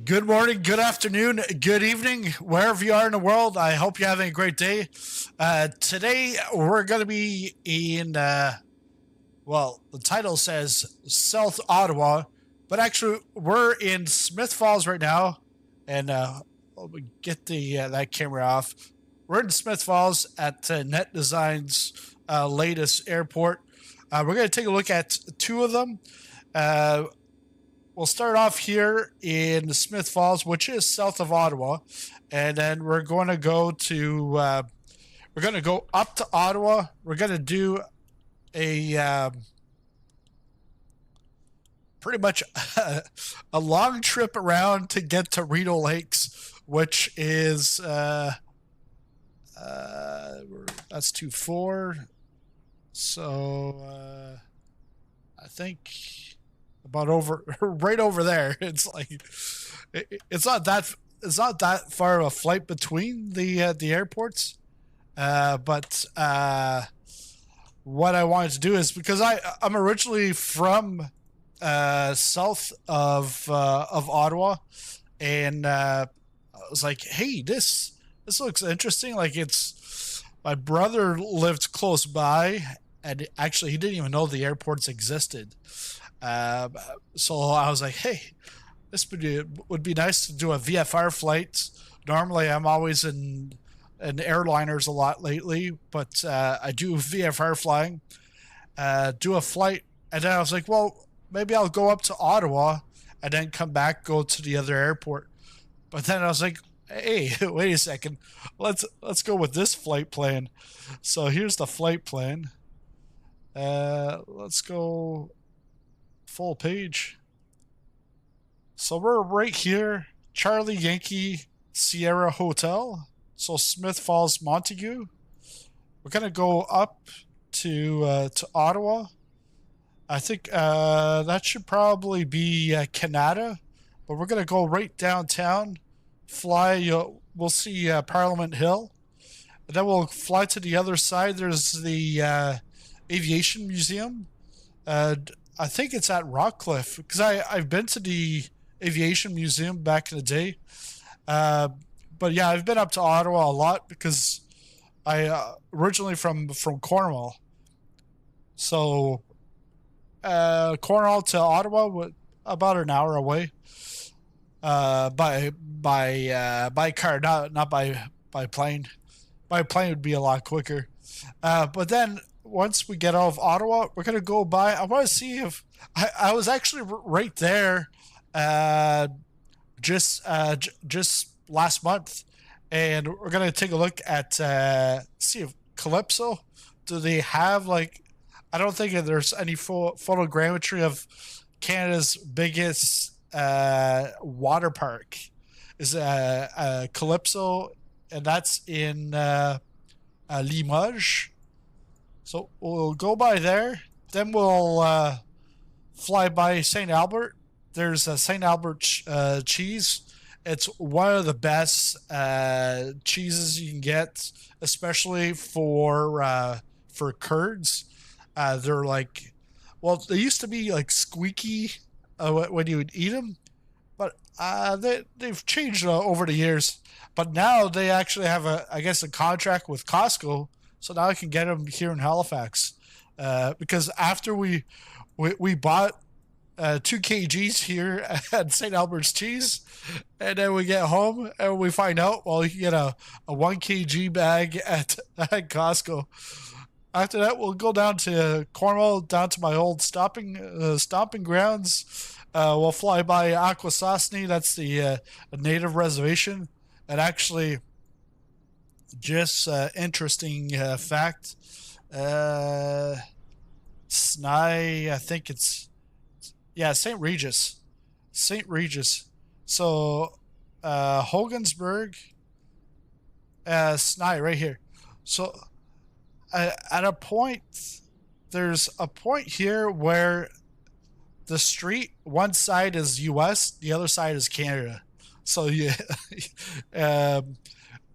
Good morning, good afternoon, good evening, wherever you are in the world. I hope you're having a great day. Today, we're going to be in, well, the title says South Ottawa, but actually, we're in Smith Falls right now. And let me get that camera off. We're in Smith Falls at NetDesign's latest airport. We're going to take a look at two of them. We'll start off here in Smith Falls, which is south of Ottawa, and then we're going to go up to Ottawa. We're going to do a pretty much a long trip around to get to Rideau Lakes, which is that's 2-4. So I think about right over there. It's like it's not that far of a flight between the airports. But what I wanted to do is, because I'm originally from south of Ottawa, and I was like, hey, this looks interesting. Like, it's my brother lived close by, and actually he didn't even know the airports existed. So I was like, hey, this would be nice to do a VFR flight. Normally, I'm always in airliners a lot lately, but I do VFR flying, do a flight, and then I was like, well, maybe I'll go up to Ottawa and then come back, go to the other airport. But then I was like, hey, wait a second, let's go with this flight plan. So here's the flight plan. Let's go full page. So we're right here, Charlie Yankee Sierra Hotel. So Smith Falls, Montague. We're gonna go up to Ottawa. I think that should probably be Canada, but we're gonna go right downtown. Fly. We'll see Parliament Hill, and then we'll fly to the other side. There's the Aviation Museum. I think it's at Rockcliffe, because I've been to the Aviation Museum back in the day. But yeah, I've been up to Ottawa a lot because I originally from Cornwall. So Cornwall to Ottawa, about an hour away. By car, not by plane. By plane would be a lot quicker. But then once we get out of Ottawa, we're gonna go by. I want to see if I was actually right there, just last month, and we're gonna take a look at see if Calypso. Do they have, like? I don't think there's any photogrammetry of Canada's biggest water park. Is Calypso, and that's in Limoges. So we'll go by there. Then we'll fly by St. Albert. There's a St. Albert cheese. It's one of the best cheeses you can get, especially for curds. They're like, well, they used to be like squeaky when you would eat them, but they've changed over the years. But now they actually have a contract with Costco. So now I can get them here in Halifax, because after we bought 2 kgs here at St. Albert's Cheese, and then we get home and we find out, well, you can get a 1 kg bag at Costco. After that, we'll go down to Cornwall, down to my old stomping grounds. We'll fly by Akwesasne. That's the native reservation, and actually, just interesting fact. Snai, I think it's St. Regis. So Hogansburg, Snai right here. So at a point, there's a point here where the street, one side is US, the other side is Canada. So yeah.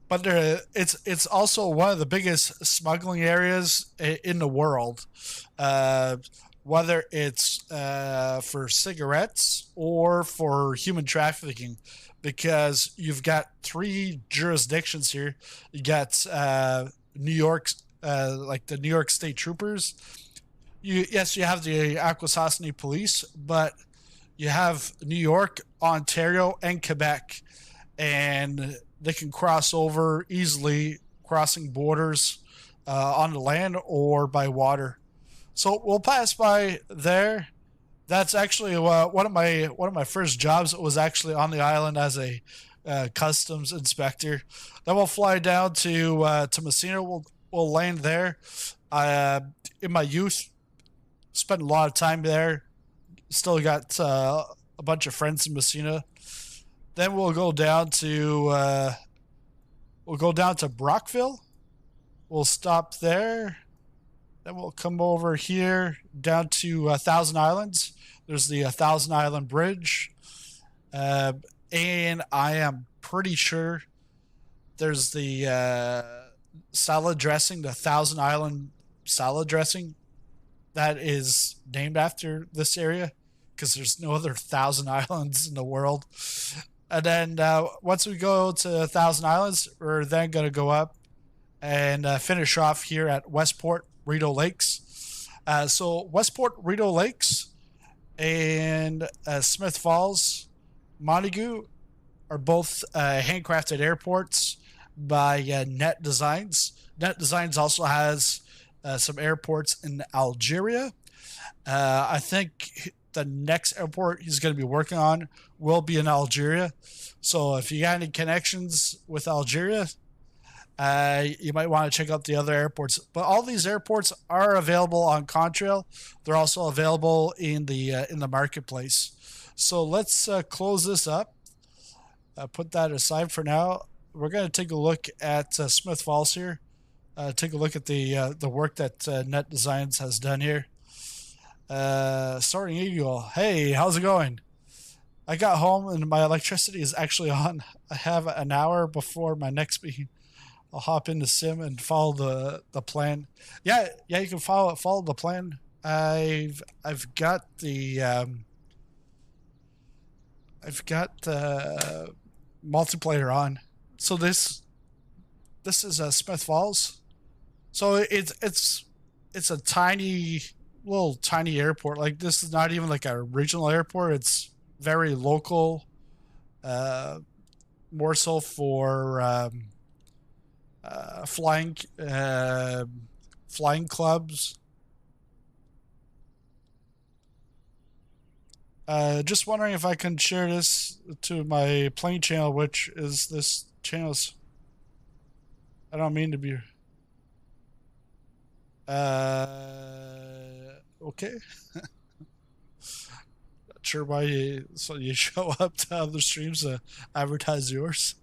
But it's also one of the biggest smuggling areas in the world. whether it's for cigarettes or for human trafficking, because you've got three jurisdictions here. You got New York, like the New York State Troopers. Yes, you have the Akwesasne Police, but you have New York, Ontario, and Quebec, and they can cross over easily, crossing borders on the land or by water. So we'll pass by there. That's actually one of my first jobs. Was actually on the island as a customs inspector. Then we'll fly down to Messina. We'll land there. In my youth, spent a lot of time there. Still got a bunch of friends in Messina. Then we'll go down to Brockville. We'll stop there. Then we'll come over here down to Thousand Islands. There's the Thousand Island Bridge. And I am pretty sure there's the salad dressing, the Thousand Island salad dressing, that is named after this area, because there's no other Thousand Islands in the world. And then once we go to Thousand Islands, we're then going to go up and finish off here at Westport Rideau Lakes. So Westport Rideau Lakes and Smith Falls, Montague are both handcrafted airports by NetDesigns. NetDesigns also has some airports in Algeria. I think the next airport he's going to be working on will be in Algeria. So if you got any connections with Algeria, you might want to check out the other airports. But all these airports are available on Contrail. They're also available in the marketplace. So let's close this up. Put that aside for now. We're going to take a look at Smith Falls here. Take a look at the work that NetDesigns has done here. Soaring Eagle. Hey, how's it going? I got home and my electricity is actually on. I have an hour before my next meeting. I'll hop into Sim and follow the plan. Yeah, you can follow the plan. I've got the multiplayer on. So this is Smith Falls. So it's a tiny airport. Like, this is not even like a regional airport. It's very local. More so for flying clubs. Just wondering if I can share this to my plane channel, which is this channel's. I don't mean to be. Okay. Not sure why you show up to other streams to advertise yours.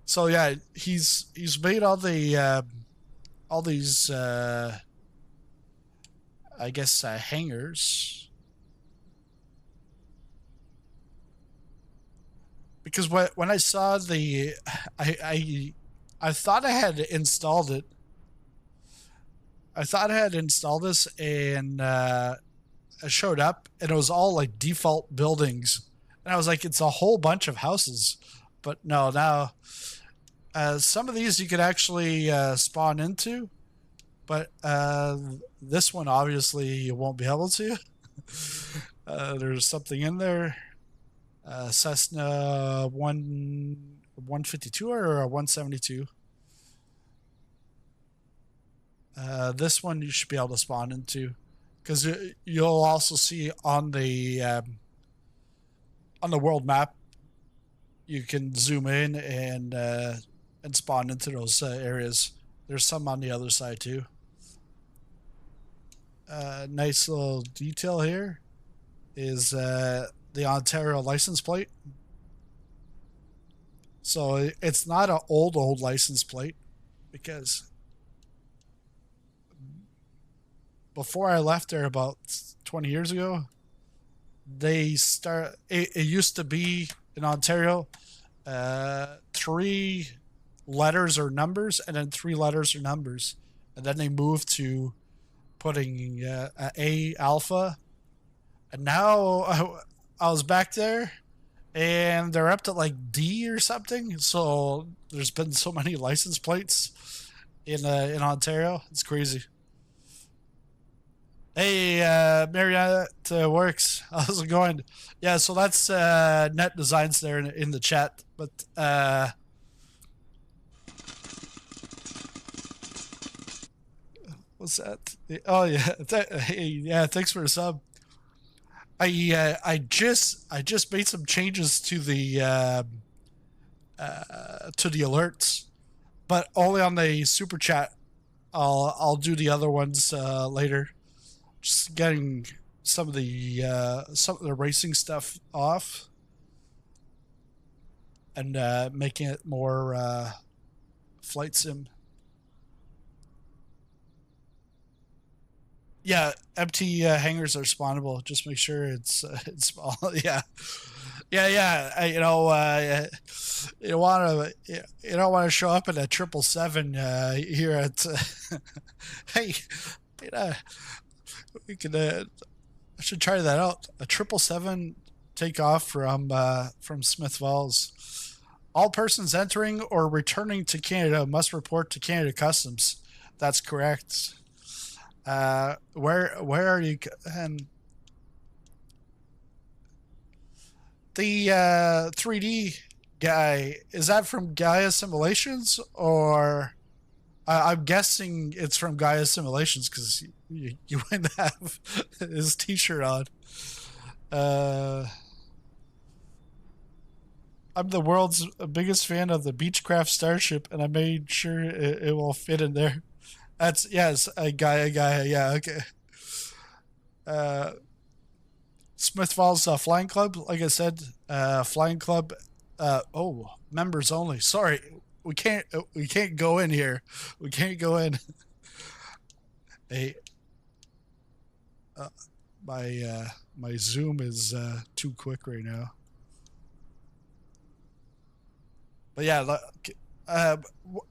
So yeah, he's made all these I guess hangers, because when I saw I thought I had installed it. I thought I had installed this, and I showed up and it was all like default buildings, and I was like, it's a whole bunch of houses. But no, now some of these you could actually spawn into, but this one obviously you won't be able to. There's something in there. Cessna 152 or a 172. This one you should be able to spawn into, because you'll also see on the world map, you can zoom in and spawn into those areas. There's some on the other side too. Nice little detail here is the Ontario license plate. So it's not an old license plate, because before I left there about 20 years ago, it used to be in Ontario 3 letters or numbers, and then 3 letters or numbers. and then they moved to putting A alpha, and now I was back there, and they're up to like D or something. So there's been so many license plates in Ontario. It's crazy. Hey, Marriott Works. How's it going? Yeah, so that's NetDesigns there in the chat. But what's that? Oh yeah, hey, yeah. Thanks for the sub. I just made some changes to the alerts, but only on the super chat. I'll do the other ones later. Just getting some of the racing stuff off and making it more flight sim. Yeah, empty hangars are spawnable. Just make sure it's small. Yeah, yeah. You want to you don't want to show up in a 777 here at. Hey, you know, we could. I should try that out. A 777 takeoff from Smith Falls. All persons entering or returning to Canada must report to Canada Customs. That's correct. Where are you? And the 3D guy, is that from Gaia Simulations, or I'm guessing it's from Gaia Simulations because you wouldn't have his T-shirt on. I'm the world's biggest fan of the Beechcraft Starship, and I made sure it will fit in there. That's yes, a guy. Yeah, okay. Uh, Smith Falls Flying Club, like I said, Flying Club. Oh, members only. Sorry, we can't go in here. We can't go in. Hey, my Zoom is too quick right now. But yeah,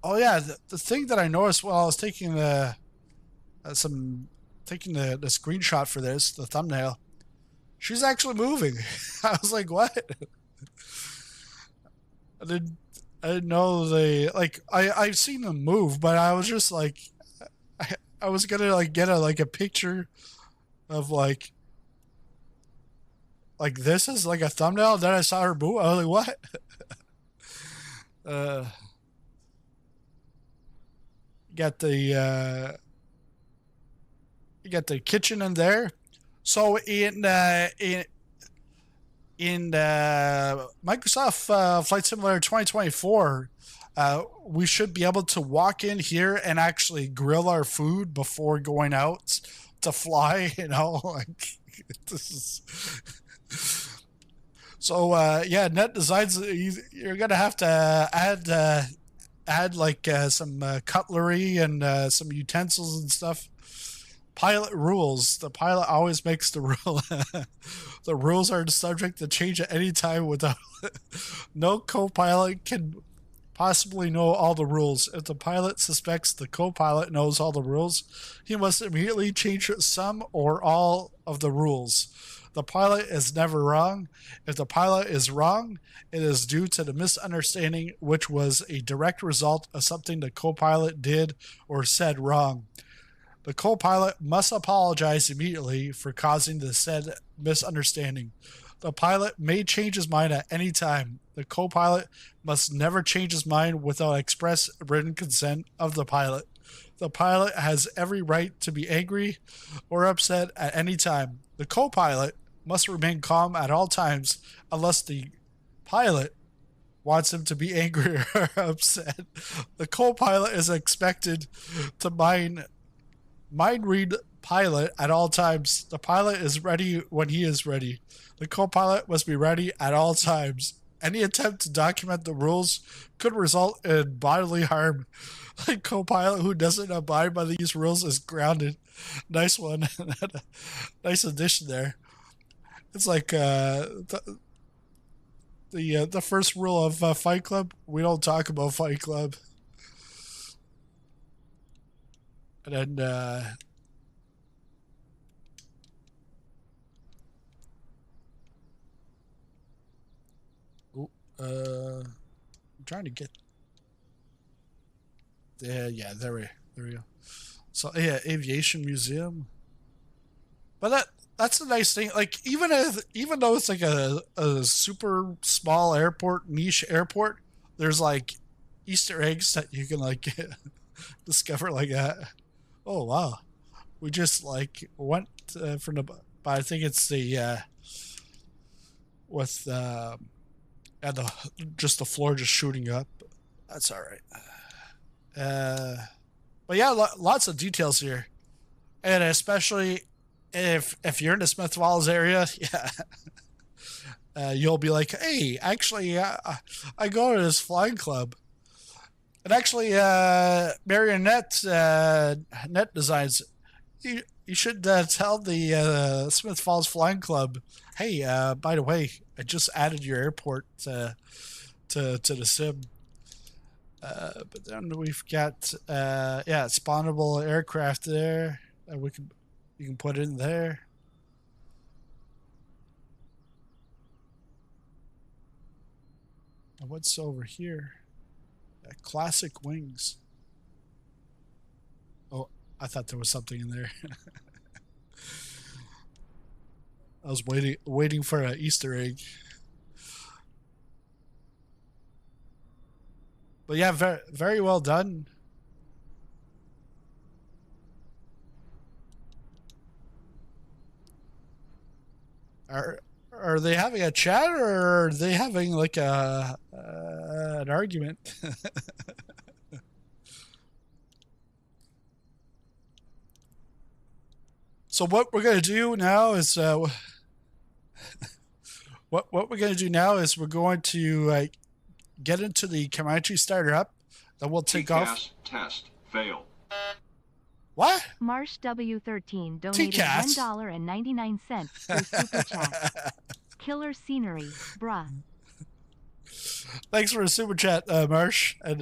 oh yeah, the thing that I noticed while I was taking the screenshot for this, the thumbnail, she's actually moving. I was like, what? I didn't know they like I've seen them move, but I was just like I was gonna like get a picture of like this is like a thumbnail, then I saw her move. I was like, what? uh got the you got the kitchen in there. So in Microsoft Flight Simulator 2024, we should be able to walk in here and actually grill our food before going out to fly. You know, like this is. So yeah, NetDesigns. You're gonna have to add like some cutlery and some utensils and stuff. Pilot rules. The pilot always makes the rule. The rules are subject to change at any time without no co-pilot can possibly know all the rules. If the pilot suspects the co-pilot knows all the rules, he must immediately change some or all of the rules. The pilot is never wrong. If the pilot is wrong, it is due to the misunderstanding, which was a direct result of something the co-pilot did or said wrong. The co-pilot must apologize immediately for causing the said misunderstanding. The pilot may change his mind at any time. The co-pilot must never change his mind without express written consent of the pilot. The pilot has every right to be angry or upset at any time. The co-pilot must remain calm at all times unless the pilot wants him to be angry or upset. The co-pilot is expected to mind read pilot at all times. The pilot is ready when he is ready. The co-pilot must be ready at all times. Any attempt to document the rules could result in bodily harm. The co-pilot who doesn't abide by these rules is grounded. Nice one. Nice addition there. It's like the first rule of Fight Club. We don't talk about Fight Club. And then I'm trying to get. Yeah, there we go. So yeah, aviation museum. But that's a nice thing. Like even though it's like a super small airport, niche airport, there's like Easter eggs that you can like discover like that. Oh wow, we just like went from the. But I think it's the with and the just the floor just shooting up. That's all right. But yeah, lots of details here, and especially if you're in the Smith Falls area, yeah, you'll be like, hey, actually, I go to this flying club, and actually, Marionette Net Designs, you should tell the Smith Falls Flying Club, hey, by the way, I just added your airport to the sim. But then we've got yeah, spawnable aircraft there. You can put in there. And what's over here? Classic wings. Oh, I thought there was something in there. I was waiting for an Easter egg. But yeah, very well done. Are they having a chat or are they having like a an argument? So what we're gonna do now is what we're gonna do now is we're going to get into the Comanche starter up. Then we'll take off. Test failed. What? Marsh W13 donated $1.99 for super chat. Killer scenery, bruh. Thanks for the super chat, Marsh. And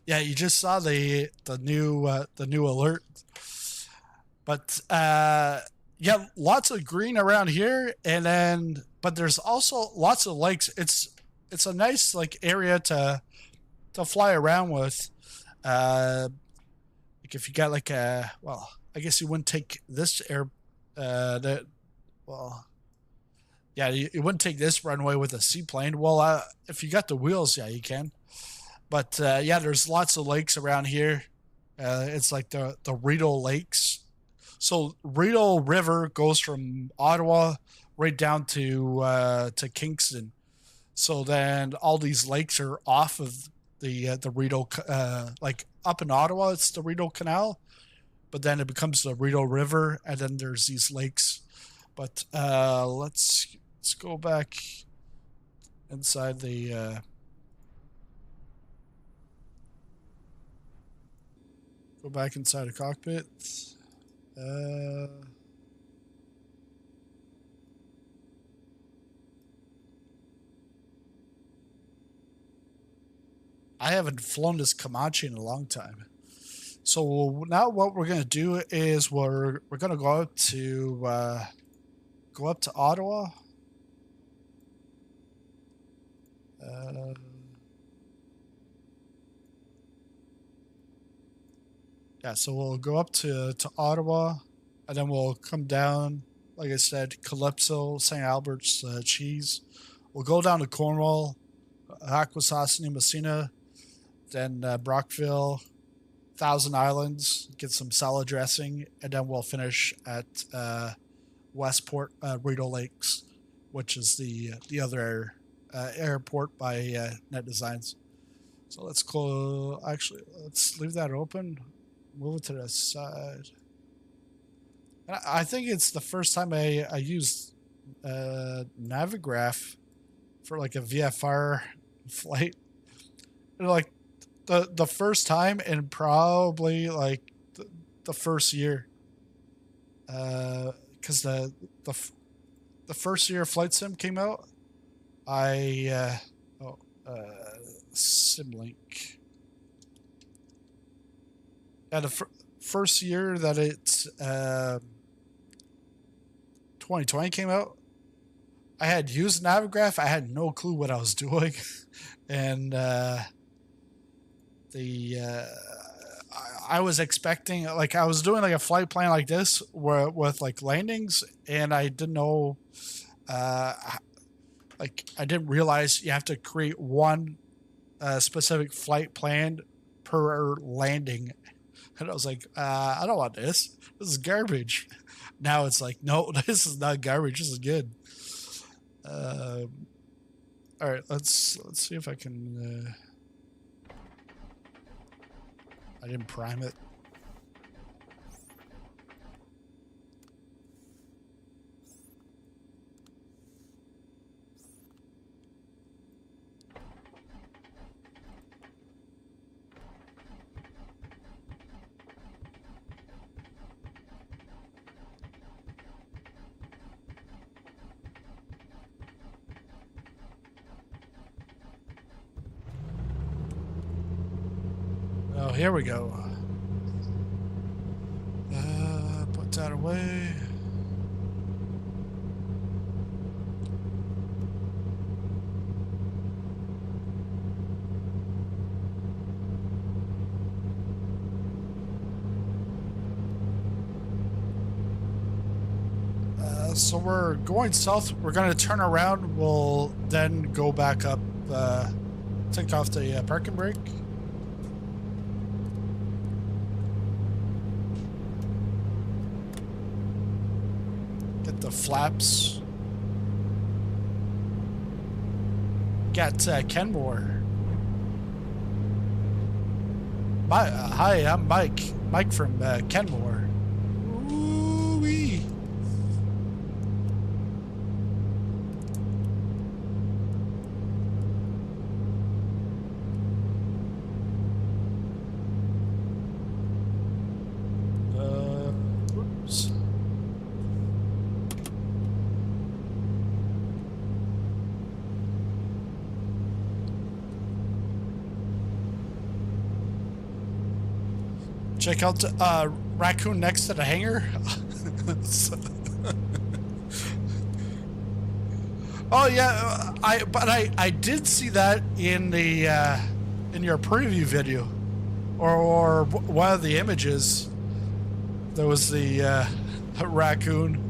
yeah, you just saw the new alert. But yeah, lots of green around here, and then but there's also lots of lakes. It's a nice like area to fly around with. Like if you got like a well, I guess you wouldn't take this well, yeah, you wouldn't take this runway with a seaplane. Well, if you got the wheels, yeah, you can. But yeah, there's lots of lakes around here. It's like the Rideau Lakes. So Rideau River goes from Ottawa right down to Kingston. So then all these lakes are off of the Rideau, like up in Ottawa, it's the Rideau Canal, but then it becomes the Rideau River, and then there's these lakes. But let's go back inside the. Go back inside the cockpit. I haven't flown this Comanche in a long time. So now what we're gonna do is we're gonna go up to Ottawa. Yeah, so we'll go up to Ottawa, and then we'll come down. Like I said, Calypso, St. Albert's, Cheese. We'll go down to Cornwall, Akwesasne, Messina, then Brockville, Thousand Islands, get some salad dressing, and then we'll finish at Westport, Rideau Lakes, which is the other airport by Net Designs. So let's close. Actually, let's leave that open. Move it to the side. I think it's the first time I used Navigraph for like a VFR flight. Like the first time in probably like the first year. Because the first year Flight Sim came out, Simlink. Yeah, the first year that it 2020 came out, I had used Navigraph. I had no clue what I was doing, and I was expecting, like, I was doing like a flight plan like this where with like landings, and I didn't know, like, I didn't realize you have to create one specific flight plan per landing, and I was like, I don't want this. This is garbage. Now it's like, no, this is not garbage. This is good. All right, let's see if I can. I didn't prime it. Oh, here we go. Put that away. So we're going south. We're going to turn around. We'll then go back up, take off the parking brake. Get the flaps. Got Kenmore. Hi, I'm Mike. Mike from Kenmore. Ooh-wee. Oops. Check out the raccoon next to the hangar. Oh yeah, I did see that in the in your preview video, or one of the images. There was the raccoon.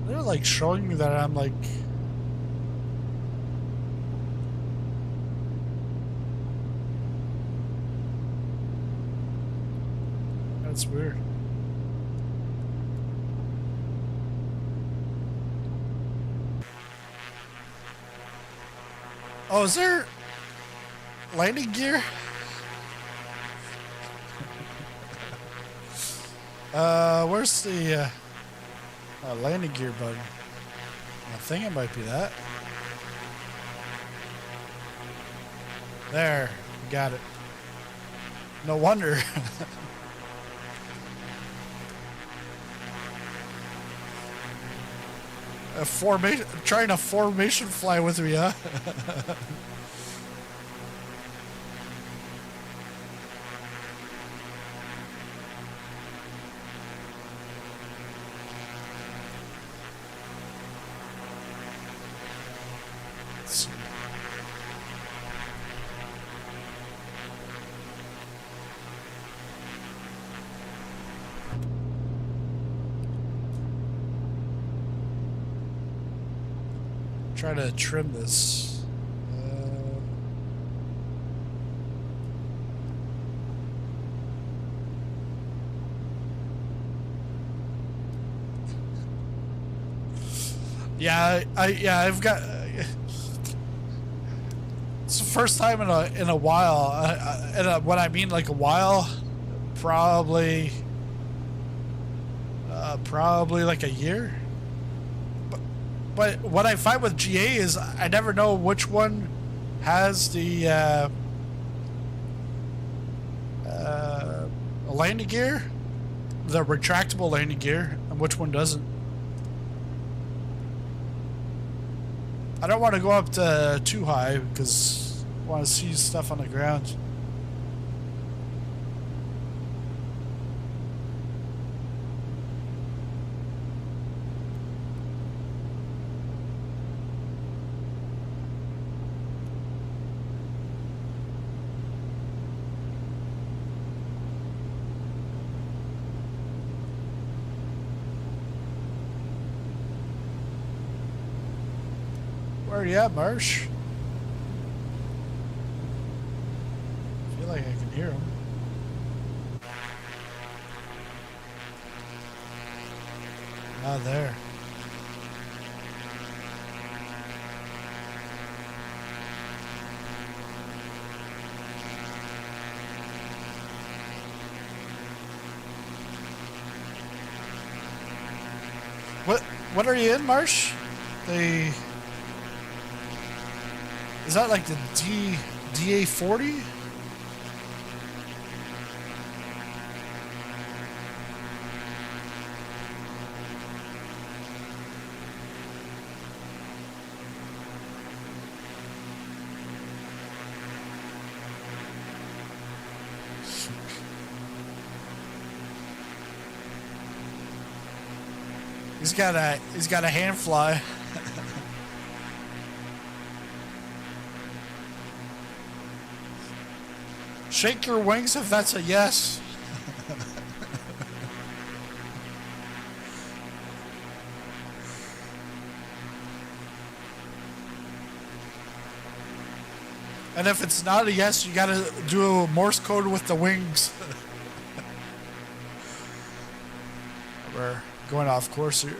They're like showing me that I'm like. That's weird. Oh, is there landing gear? Where's the landing gear button? I think it might be that. There, got it. No wonder. A formation, trying to formation fly with me, huh? Let's see. Try to trim this. Yeah, I've got. It's the first time in a while. What I mean, like a while, probably like a year. But what I find with GA is I never know which one has the landing gear, the retractable landing gear, and which one doesn't. I don't want to go up to too high because I want to see stuff on the ground. Where are you at, Marsh? I feel like I can hear him. Not there. What are you in, Marsh? Is that like the DA40? He's got a hand fly. Shake your wings if that's a yes. And if it's not a yes, you gotta do a Morse code with the wings. We're going off course here.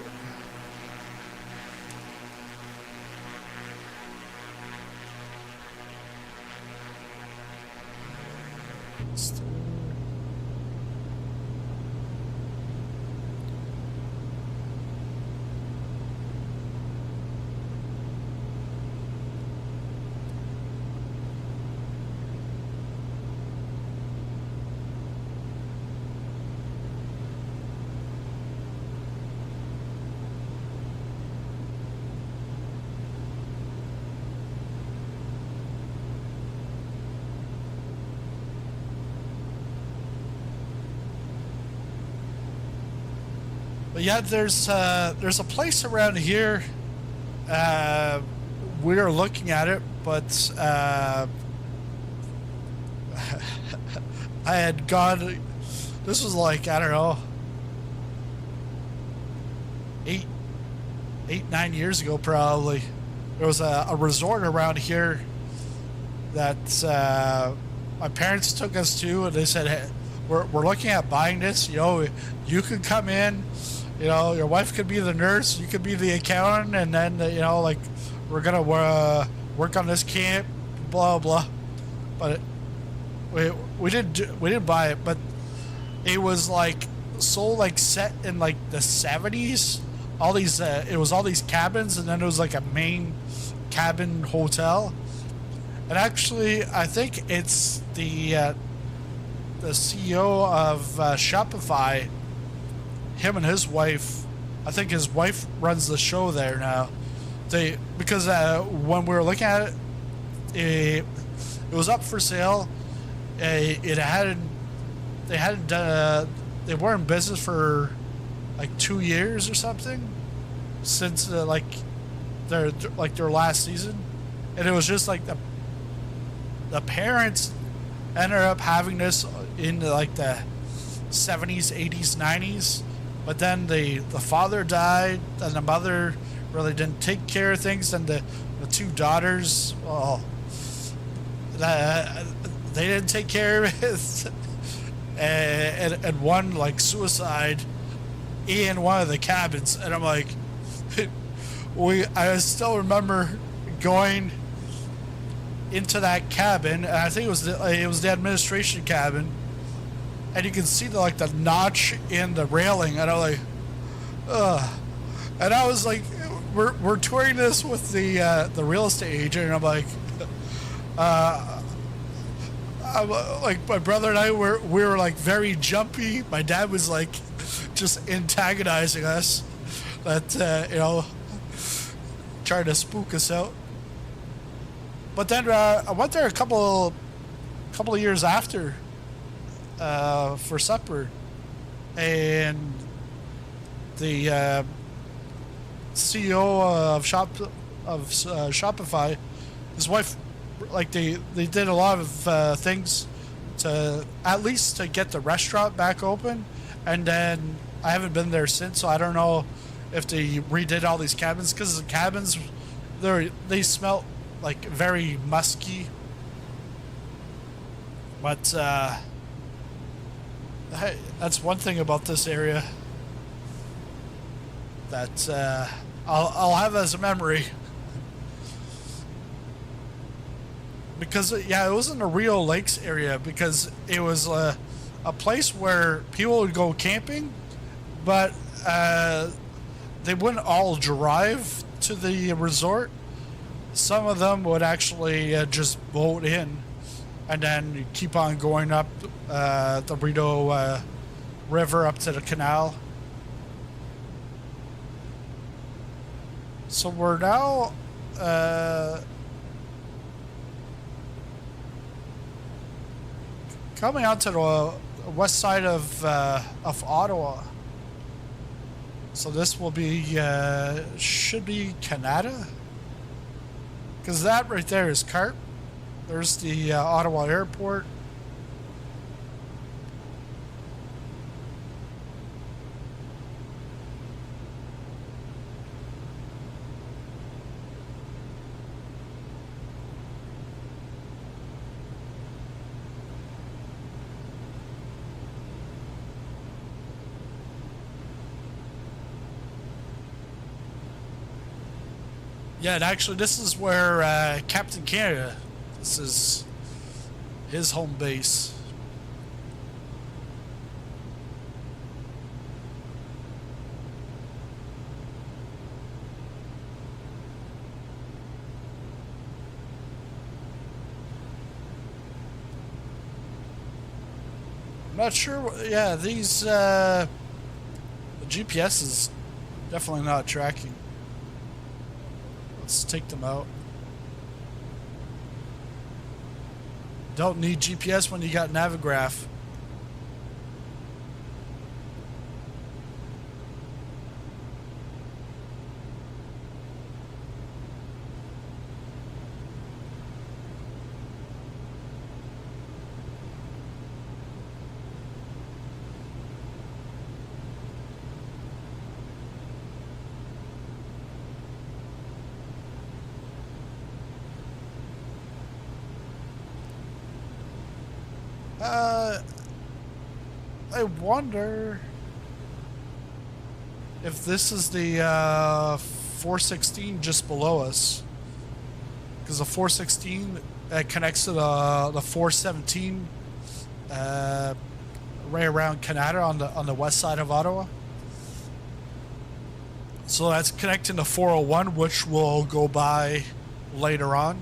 But yeah, there's a place around here. We're looking at it, but I had gone. This was like, I don't know, 9 years ago probably. There was a resort around here that my parents took us to, and they said, hey, we're looking at buying this. You know, you could come in. You know, your wife could be the nurse, you could be the accountant, and then, you know, like, we're gonna work on this camp, blah blah. But we didn't buy it, but it was like so like set in like the 70s. All these it was all these cabins, and then it was like a main cabin hotel. And actually, I think it's the CEO of Shopify. Him and his wife, I think his wife runs the show there now. Because when we were looking at it, it was up for sale. They were in business for like 2 years or something since like their last season, and it was just like the parents ended up having this in like the 70s, 80s, 90s. But then the father died, and the mother really didn't take care of things, and the two daughters, well, they didn't take care of it, and one like suicide in one of the cabins, and I'm like, I still remember going into that cabin, and I think it was the administration cabin, and you can see the notch in the railing, and I'm like, ugh. And I was like, we're touring this with the real estate agent, and I'm like, like my brother and I we were like very jumpy. My dad was like just antagonizing us, that trying to spook us out. But then I went there a couple of years after for supper, and the CEO of Shopify, his wife, like they did a lot of things to at least to get the restaurant back open, and then I haven't been there since, so I don't know if they redid all these cabins, because the cabins they smell like very musky, but hey, that's one thing about this area that I'll have as a memory. Because yeah, it wasn't a real lakes area, because it was a place where people would go camping, but they wouldn't all drive to the resort. Some of them would actually just boat in and then keep on going up the Rideau River up to the canal. So we're now coming out to the west side of Ottawa. So this will be should be Canada, because that right there is CARP. There's the Ottawa airport. Yeah, and actually this is where Captain Canada, this is his home base. I'm not sure, yeah, these the GPS is definitely not tracking. Let's take them out. Don't need GPS when you got Navigraph. I wonder if this is the 416 just below us, because the 416 connects to the 417 right around Canada on the west side of Ottawa. So that's connecting to 401, which will go by later on.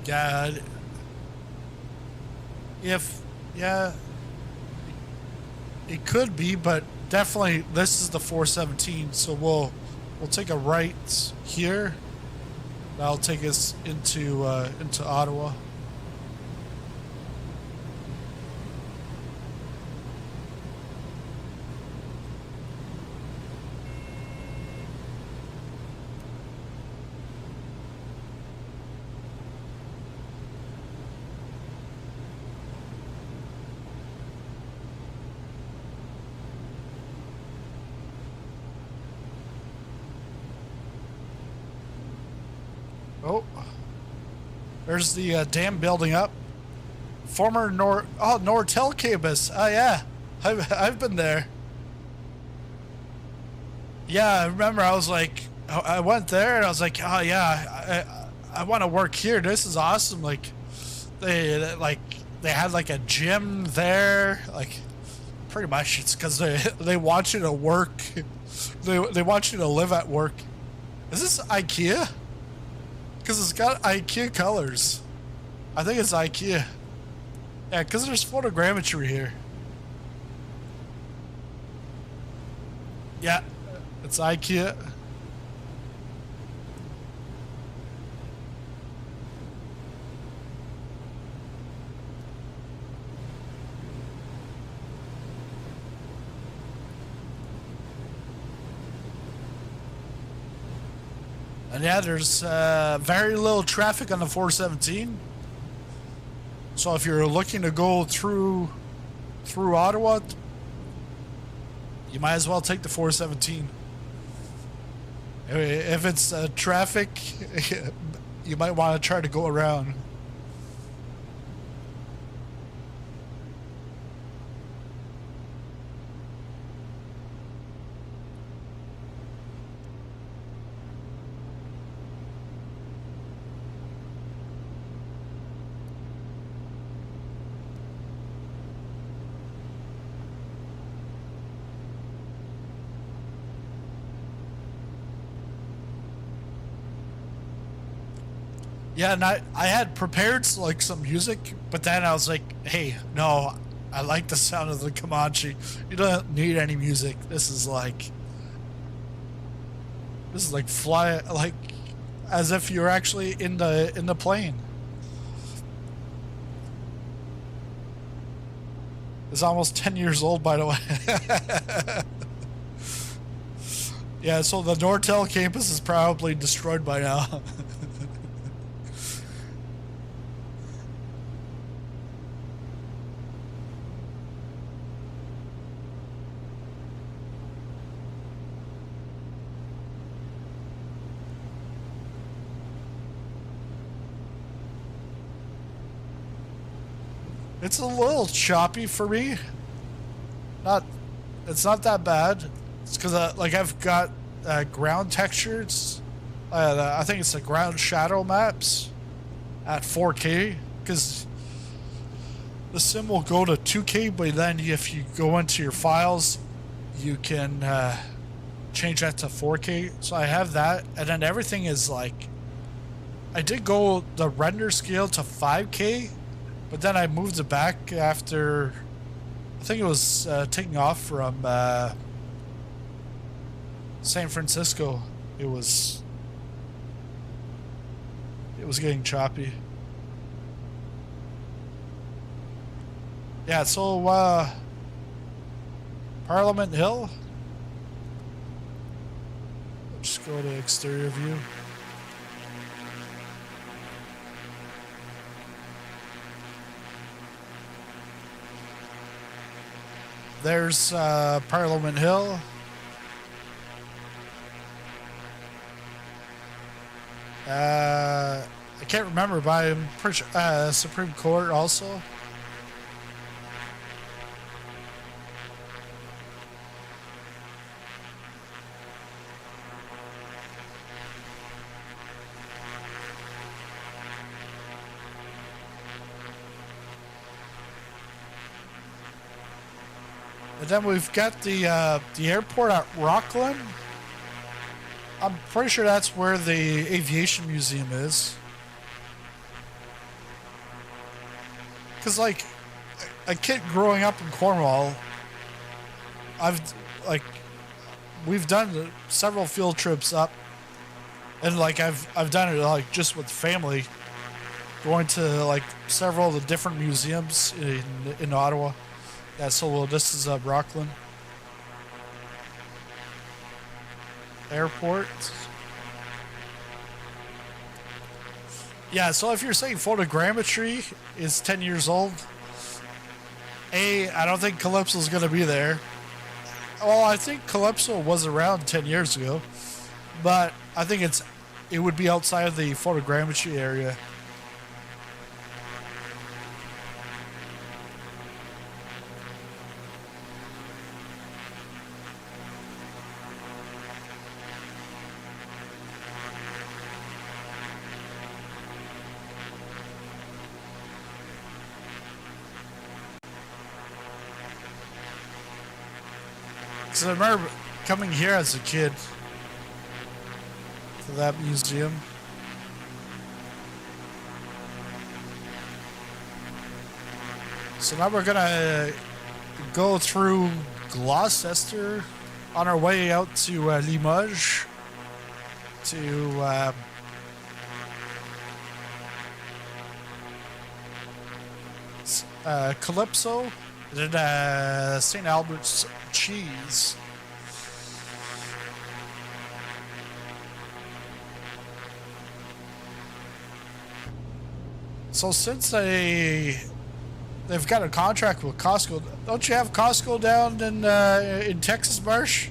Yeah. it could be, but definitely this is the 417. So we'll take a right here. That'll take us into Ottawa. Oh, there's the dam building up. Former Nortel campus. Oh yeah, I've been there. Yeah, I remember. I was like, I went there and I was like, oh yeah, I want to work here. This is awesome. Like, they had like a gym there. Like, pretty much it's because they want you to work. They want you to live at work. Is this IKEA? Because it's got IKEA colors. I think it's IKEA. Yeah, because there's photogrammetry here. Yeah, it's IKEA. And yeah, there's very little traffic on the 417. So if you're looking to go through Ottawa, you might as well take the 417. If it's traffic, you might want to try to go around. Yeah, and I had prepared like some music, but then I was like, hey, no, I like the sound of the Comanche. You don't need any music. This is like fly, like as if you're actually in the plane. It's almost 10 years old, by the way. Yeah, so the Nortel campus is probably destroyed by now. It's a little choppy for me. It's not that bad. It's because like I've got ground textures. I think it's the ground shadow maps at 4K, because the sim will go to 2K, but then if you go into your files, you can change that to 4K. So I have that, and then everything is like, I did go the render scale to 5K. But then I moved it back after, I think it was taking off from San Francisco. It was getting choppy. Yeah, so Parliament Hill. Just go to exterior view. There's Parliament Hill. I can't remember, but I'm pretty sure Supreme Court also. And then we've got the airport at Rockland. I'm pretty sure that's where the aviation museum is. Because, like, a kid growing up in Cornwall, I've like we've done several field trips up, and like I've done it like just with family, going to like several of the different museums in Ottawa. Yeah, so well, this is Rockland Airport. Yeah, so if you're saying photogrammetry is 10 years old, I don't think Calypso's going to be there. Well, I think Calypso was around 10 years ago, but I think it would be outside of the photogrammetry area. Because I remember coming here as a kid to that museum. So now we're gonna go through Gloucester on our way out to Limoges to Calypso, and then St. Albert's cheese. So since they've got a contract with Costco, don't you have Costco down in Texas, Marsh?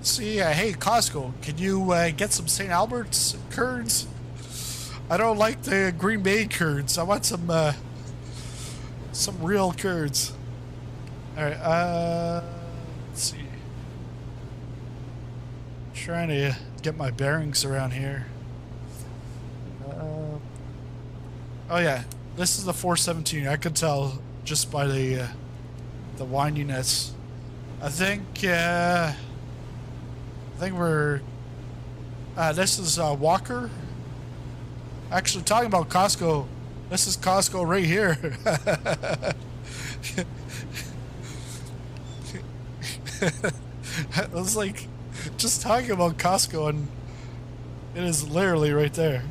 See, hey Costco, can you get some St. Albert's curds? I don't like the Green Bay curds. I want some real curds. All right, let's see. Trying to get my bearings around here. Oh yeah, this is the 417. I could tell just by the windiness. I think we're. This is Walker. Actually, talking about Costco, this is Costco right here. I was like, just talking about Costco, and it is literally right there.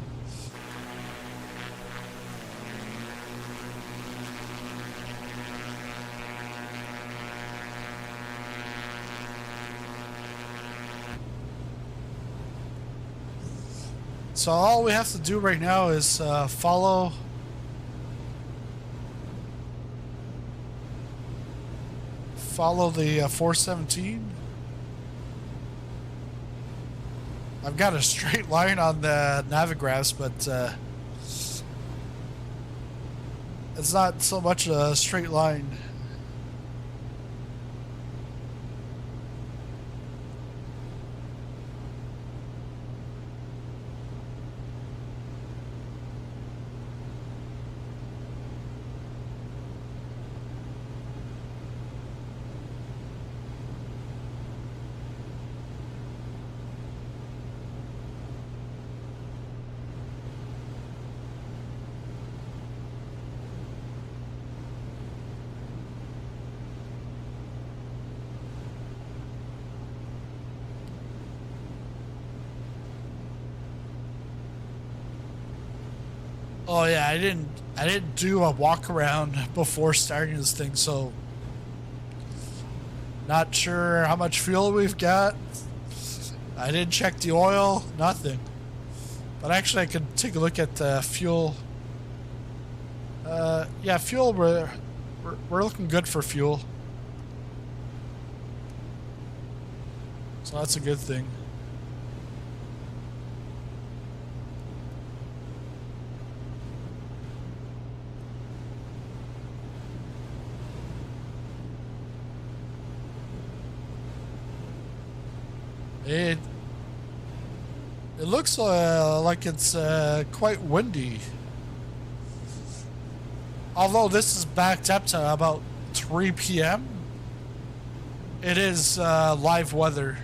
So all we have to do right now is follow the 417. I've got a straight line on the Navigraphs, but it's not so much a straight line. Oh yeah, I didn't do a walk around before starting this thing, so not sure how much fuel we've got. I didn't check the oil, nothing. But actually I could take a look at fuel. Yeah, fuel, we're looking good for fuel. So that's a good thing. It looks like it's quite windy. Although this is backed up to about 3 p.m., it is live weather.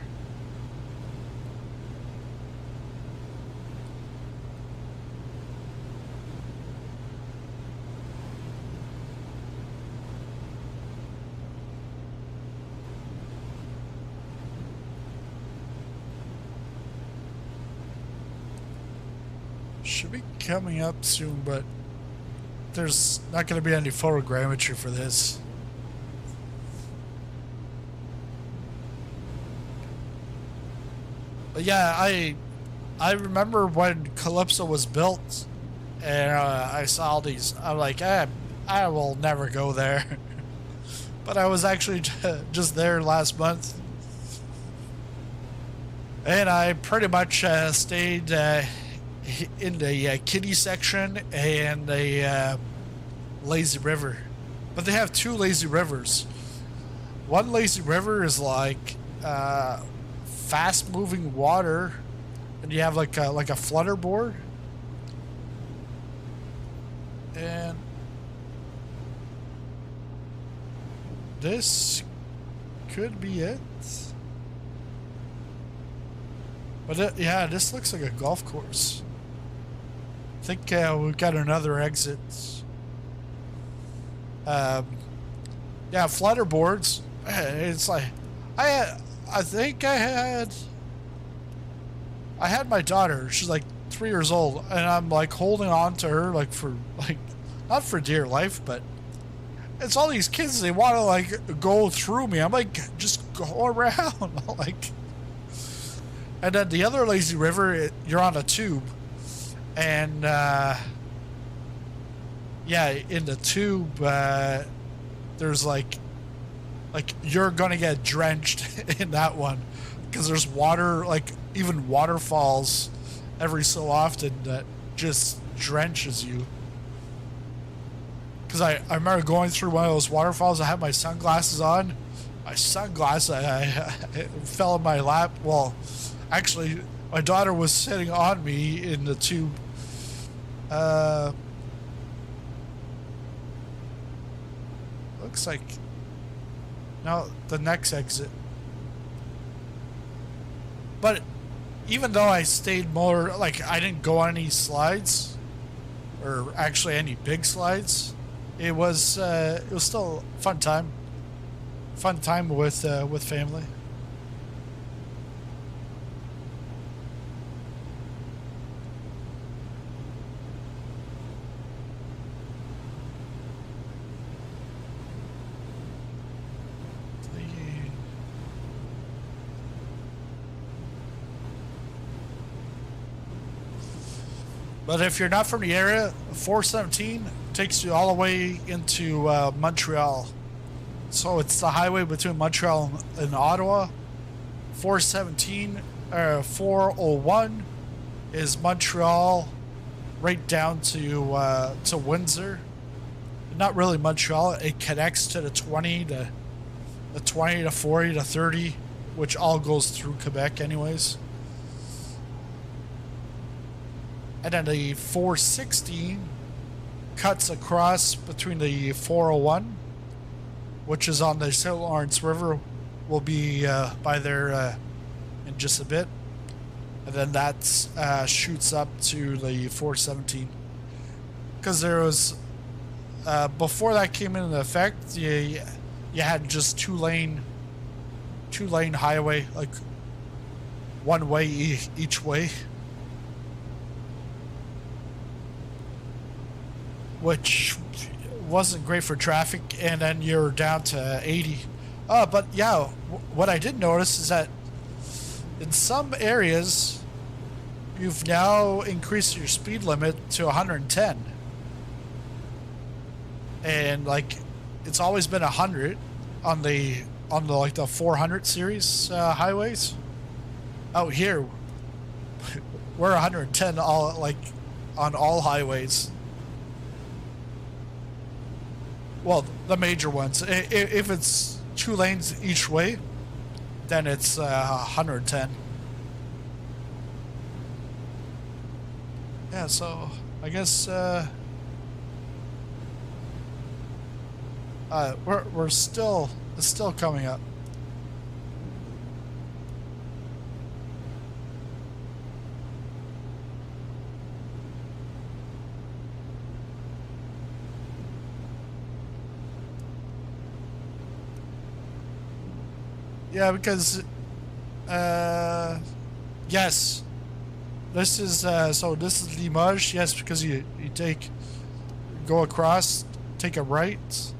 Should be coming up soon, but there's not going to be any photogrammetry for this. But yeah, I remember when Calypso was built, and I saw all these. I'm like, I will never go there. But I was actually just there last month, and I pretty much stayed in the kiddie section and the lazy river. But they have two lazy rivers. One lazy river is like fast moving water, and you have like a flutter board, and this could be it. But yeah, this looks like a golf course. I think we've got another exit. Yeah, flutter boards. It's like I think I had my daughter. She's like 3 years old, and I'm like holding on to her like for like not for dear life, but it's all these kids. They want to like go through me. I'm like, just go around, like. And then the other lazy river, you're on a tube, and yeah, in the tube, there's like you're gonna get drenched in that one because there's water, like even waterfalls every so often that just drenches you. Because I remember going through one of those waterfalls. I had my sunglasses on. My sunglasses it fell in my lap. Well, actually, my daughter was sitting on me in the tube. Looks like now the next exit. But even though I stayed more, like I didn't go on any slides, or actually any big slides, it was still a fun time. Fun time with family. But if you're not from the area, 417 takes you all the way into Montreal. So it's the highway between Montreal and Ottawa. 417, 401 is Montreal, right down to Windsor. Not really Montreal. It connects to the 20 to 40 to 30, which all goes through Quebec, anyways. And then the 416 cuts across between the 401, which is on the St. Lawrence River. We'll be by there in just a bit. And then that shoots up to the 417. Because there was, before that came into effect, you had just two-lane highway, like one way each way. Which wasn't great for traffic, and then you're down to 80. But yeah, what I did notice is that in some areas, you've now increased your speed limit to 110. And like, it's always been 100 on the like the 400 series highways. Out here, we're 110 all like on all highways. Well, the major ones. If it's 2 lanes each way, then it's 110. Yeah, so I guess we're still, it's still coming up. Yeah, because, yes, this is so this is Limoges. Yes, because you go across, take a right,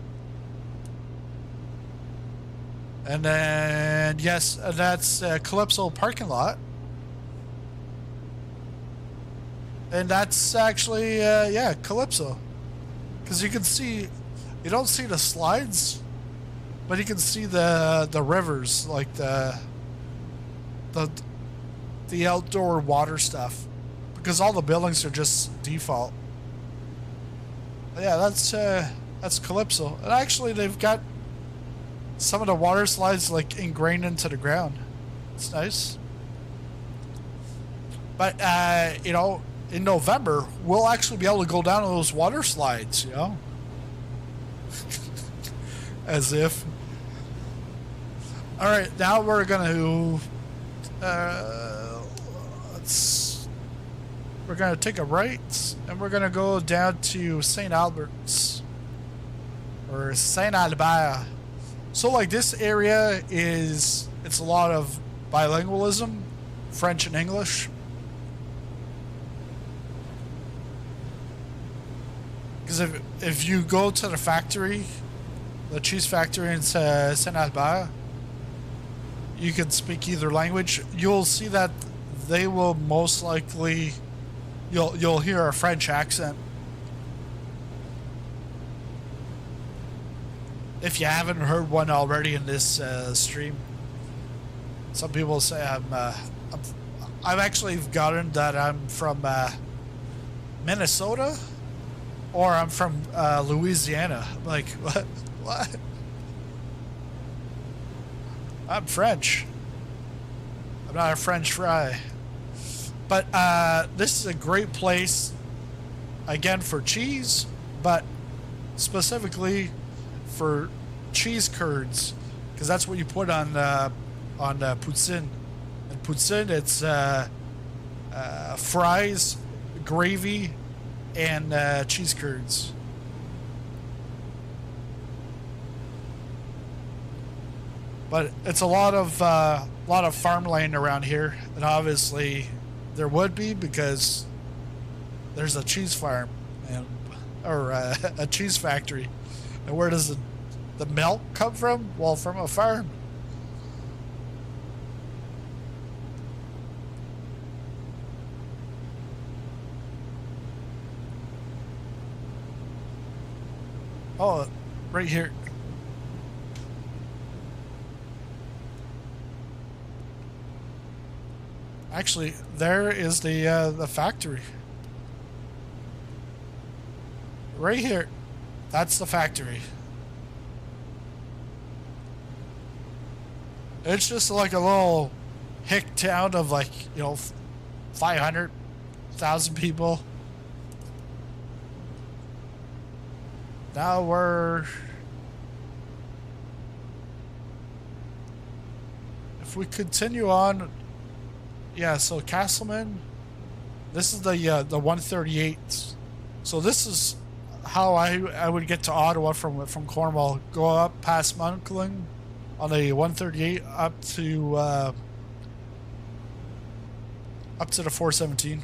and then yes, that's Calypso parking lot, and that's actually yeah, Calypso, because you can see, you don't see the slides, but you can see the rivers, like the outdoor water stuff, because all the buildings are just default. Yeah, that's Calypso. And actually, they've got some of the water slides like ingrained into the ground. It's nice. But you know, in November, we'll actually be able to go down those water slides. You know, as if. All right, now we're gonna. We're gonna take a right, and we're gonna go down to St. Albert's or St. Albert. So like this area it's a lot of bilingualism, French and English. Because if you go to the factory, the cheese factory in St. Albert, you can speak either language. You'll see that they will most likely, you'll hear a French accent. If you haven't heard one already in this stream, some people say I've actually gotten that I'm from Minnesota, or I'm from Louisiana. Like what? What? I'm French. I'm not a French fry. But this is a great place, again, for cheese, but specifically for cheese curds, because that's what you put on poutine. And poutine, it's fries, gravy, and cheese curds. But it's a lot of farmland around here, and obviously there would be, because there's a cheese farm or a cheese factory. And where does the milk come from? Well, from a farm. Oh, right here. Actually, there is the factory. Right here. That's the factory. It's just like a little hick town of 500,000 people. Now if we continue on, yeah, so Castleman, this is the 138. So this is how I would get to Ottawa from Cornwall. Go up past Monkling on a 138 up to the 417.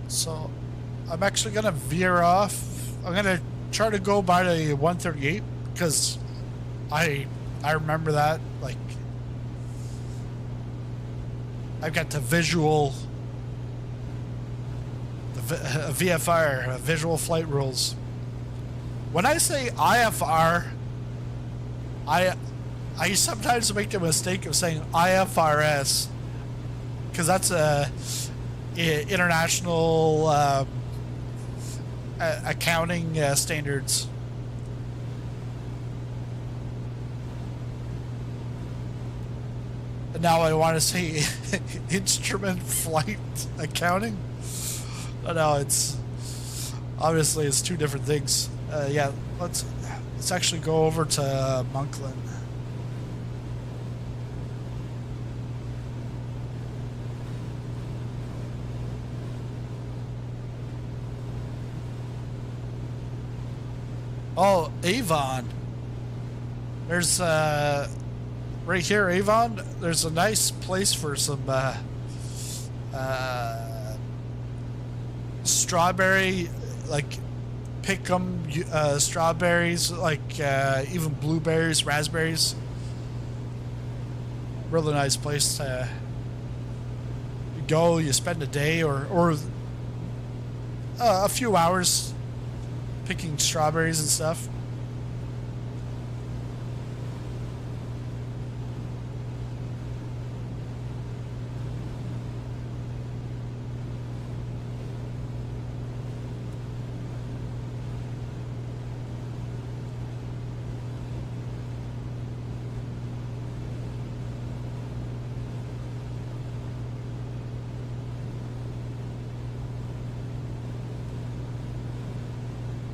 So I'm actually going to veer off. I'm going to try to go by the 138 because I remember that. Like, I've got the visual, the VFR, visual flight rules. When I say IFR, I sometimes make the mistake of saying IFRS because that's a international accounting standards. And now I want to say instrument flight accounting. No, it's obviously it's two different things. Yeah, let's actually go over to Monkland. Oh, Avon. There's right here, Avon. There's a nice place for some strawberry, like pick'em strawberries, like even blueberries, raspberries. Really nice place to go. You spend a day or a few hours picking strawberries and stuff.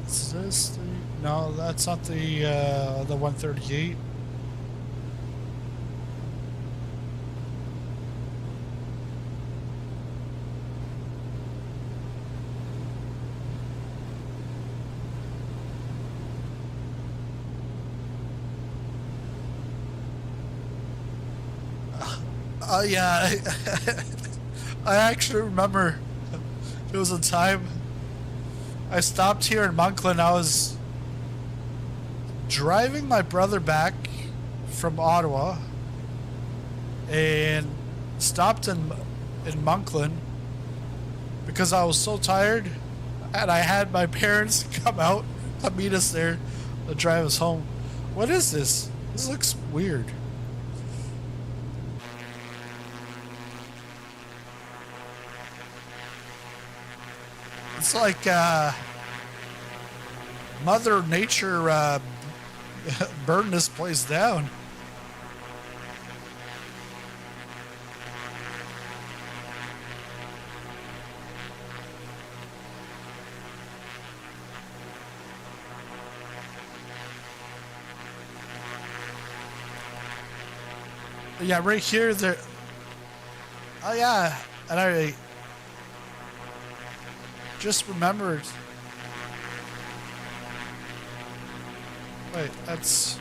Is this the... No, that's not the 138. Yeah, I actually remember it was a time I stopped here in Monkland. I was driving my brother back from Ottawa and stopped in Monkland because I was so tired, and I had my parents come out to meet us there to drive us home. What is this? This looks weird. It's like Mother Nature burned this place down. Yeah, right here, there. Oh yeah, and I just remembered. Wait, that's...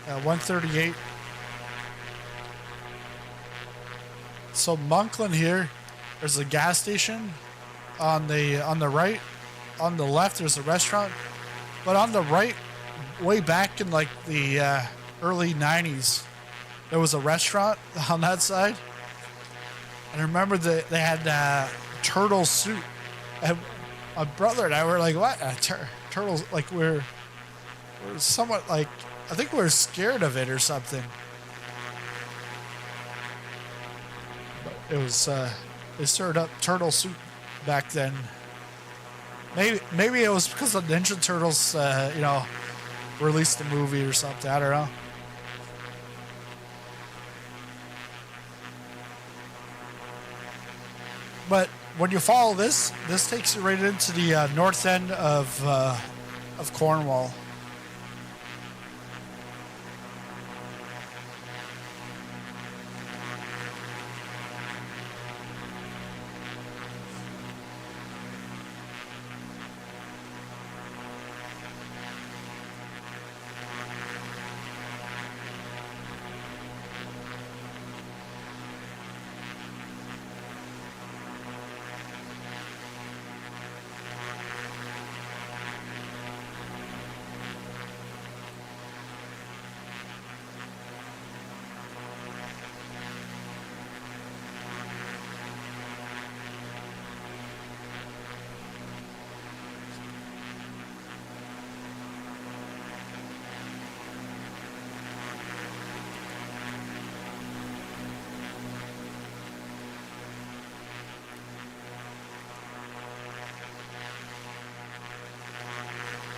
Yeah, 138. So Monkland here, there's a gas station on the right. On the left, there's a restaurant. But on the right, way back in like the early 90s, there was a restaurant on that side. And I remember that they had turtle soup. And my brother and I were like, what? Turtles? Like we're somewhat like, I think we were scared of it or something. But it was, they served up turtle soup back then. Maybe it was because the Ninja Turtles, you know, released a movie or something. I don't know. But when you follow this takes you right into the north end of Cornwall.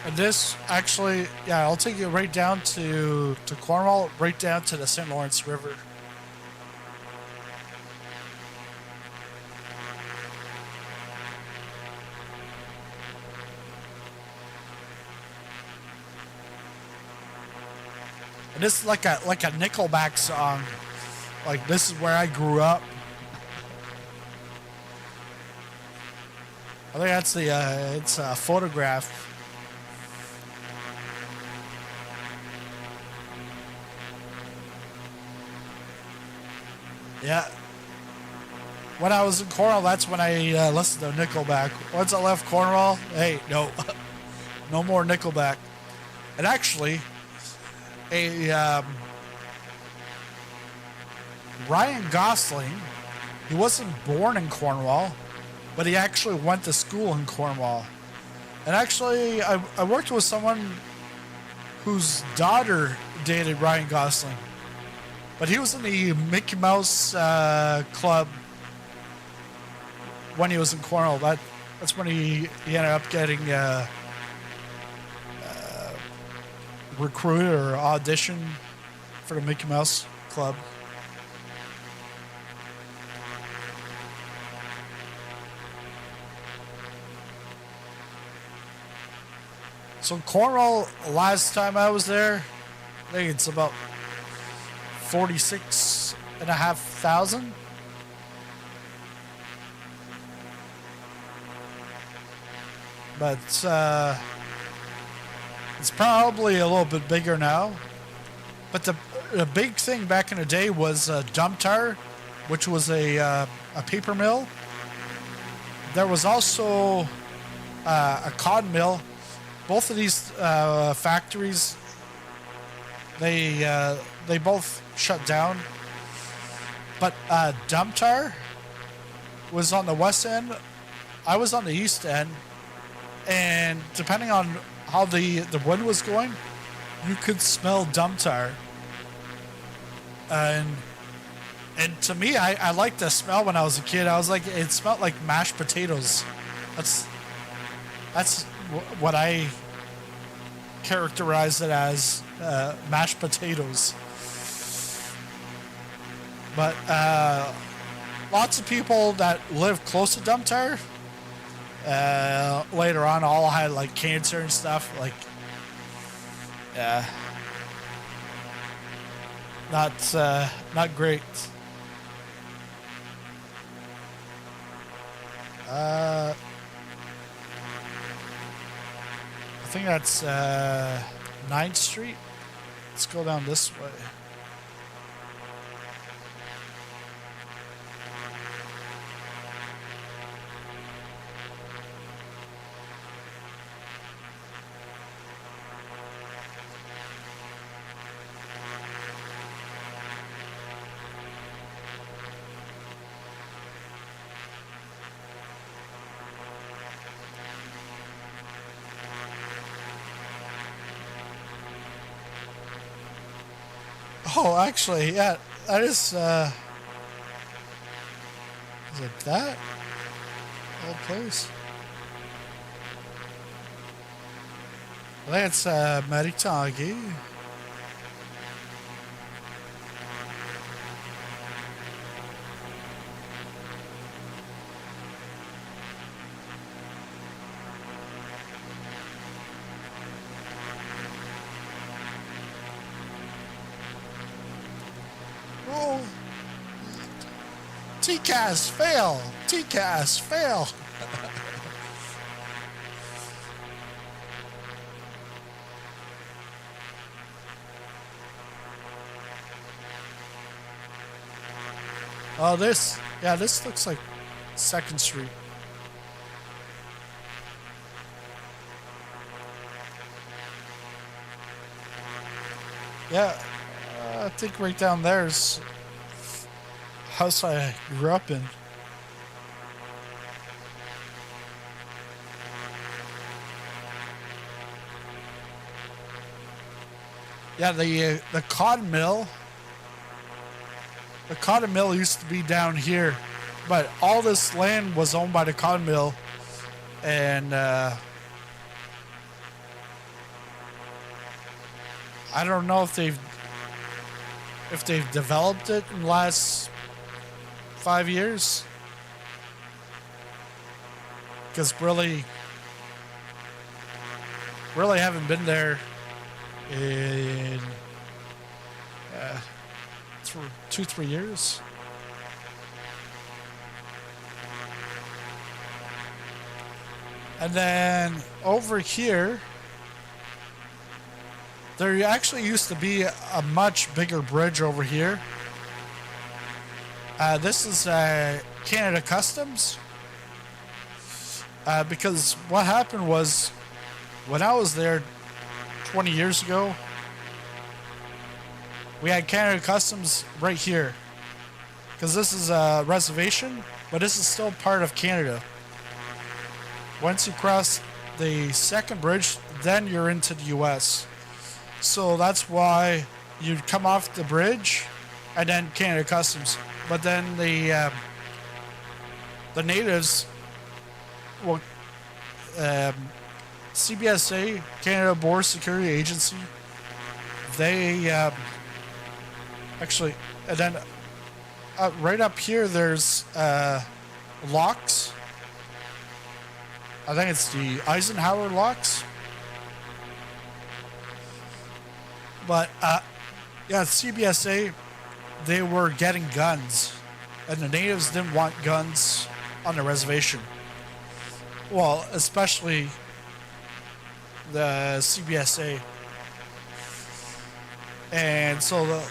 And this actually, yeah, I'll take you right down to Cornwall, right down to the St. Lawrence River. And this is like a Nickelback song. Like, this is where I grew up. I think that's the it's a photograph. Yeah. When I was in Cornwall, that's when I listened to Nickelback. Once I left Cornwall, hey, no, no more Nickelback. And actually, Ryan Gosling, he wasn't born in Cornwall, but he actually went to school in Cornwall. And actually, I worked with someone whose daughter dated Ryan Gosling. But he was in the Mickey Mouse club when he was in Cornwall. That's when he ended up getting recruited or auditioned for the Mickey Mouse club. So Cornwall, last time I was there, I think it's about 46,500. But it's probably a little bit bigger now. But the big thing back in the day was Dumtar, which was a paper mill. There was also a cotton mill. Both of these factories, they both shut down. But Dumtar was on the west end. I was on the east end. And depending on how the wind was going, you could smell Dumtar. And to me, I liked the smell when I was a kid. I was like, it smelled like mashed potatoes. That's what I characterize it as, mashed potatoes. But lots of people that live close to Dumtar later on all had like cancer and stuff. Like, not great. I think that's 9th Street. Let's go down this way. Oh, actually, yeah, that is it that old place? I think it's Maritagi. Oh, TCAS fail. TCAS fail. Oh, this looks like 2nd Street. Yeah, I think right down there's house I grew up in. Yeah, the cotton mill. The cotton mill used to be down here, but all this land was owned by the cotton mill, and I don't know if they've developed it in the last 5 years, because really haven't been there in 2-3 years. And then over here, there actually used to be a much bigger bridge over here. This is Canada Customs. Because what happened was, when I was there 20 years ago, we had Canada Customs right here. Because this is a reservation, but this is still part of Canada. Once you cross the second bridge, then you're into the US. So that's why you'd come off the bridge and then Canada Customs. But then the natives, well, CBSA, Canada Border Security Agency, they actually, and then right up here there's locks. I think it's the Eisenhower locks. But yeah, CBSA, they were getting guns, and the natives didn't want guns on the reservation. Well, especially the CBSA. And so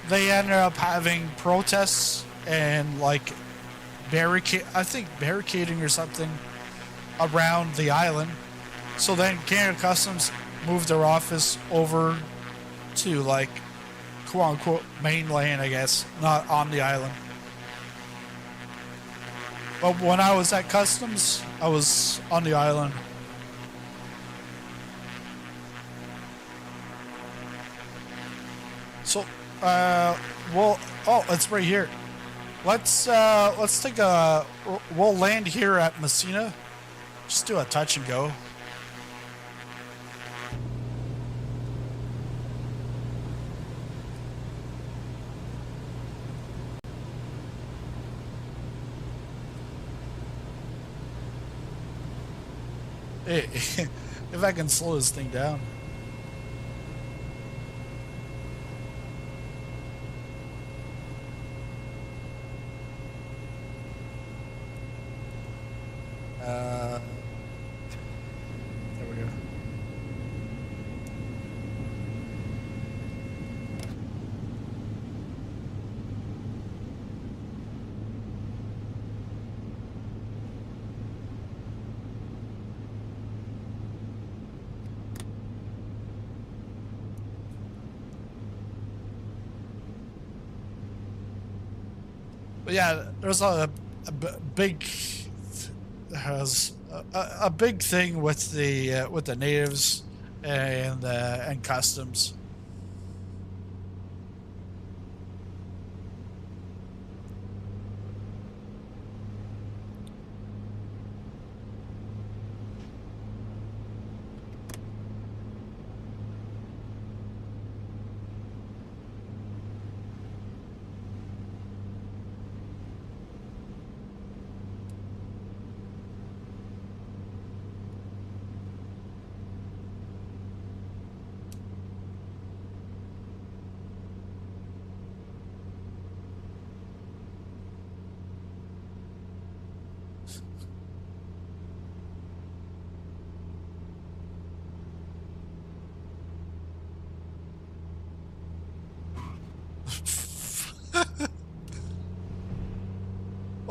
they ended up having protests and like barricading or something around the island. So then Canada Customs moved their office over to like quote unquote mainland, I guess, not on the island. But when I was at Customs, I was on the island. So, well, oh, it's right here. Let's take we'll land here at Messina. Just do a touch and go. Hey, if I can slow this thing down. There we go. But yeah, there's a big a big thing with the natives and customs.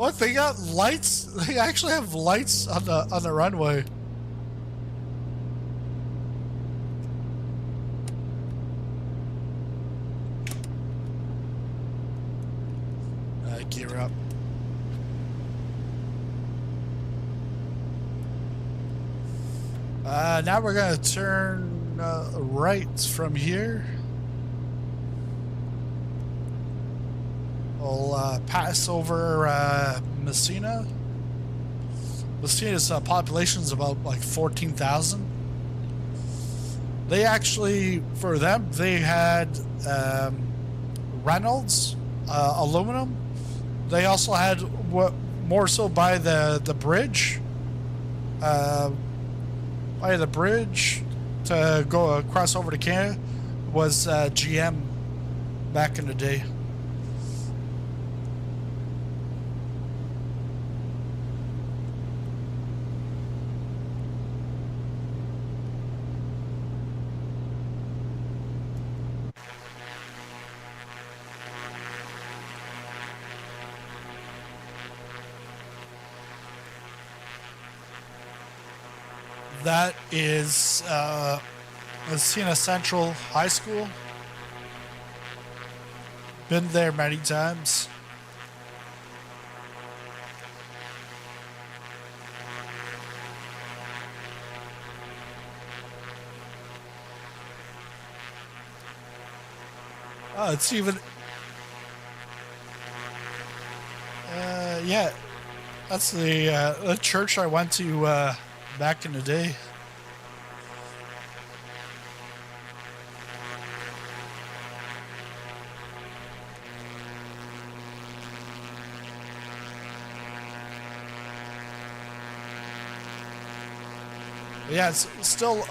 What, they got lights? They actually have lights on the runway. Gear up. Now we're gonna turn right from here. We'll pass over Messina. Messina's population is about like 14,000. They actually, for them, they had Reynolds aluminum. They also had what more so by the bridge, by the bridge to go across over to Canada was GM back in the day. That is Messina Central High School. Been there many times. Oh, it's even... yeah. That's the church I went to back in the day. Yeah, it's still...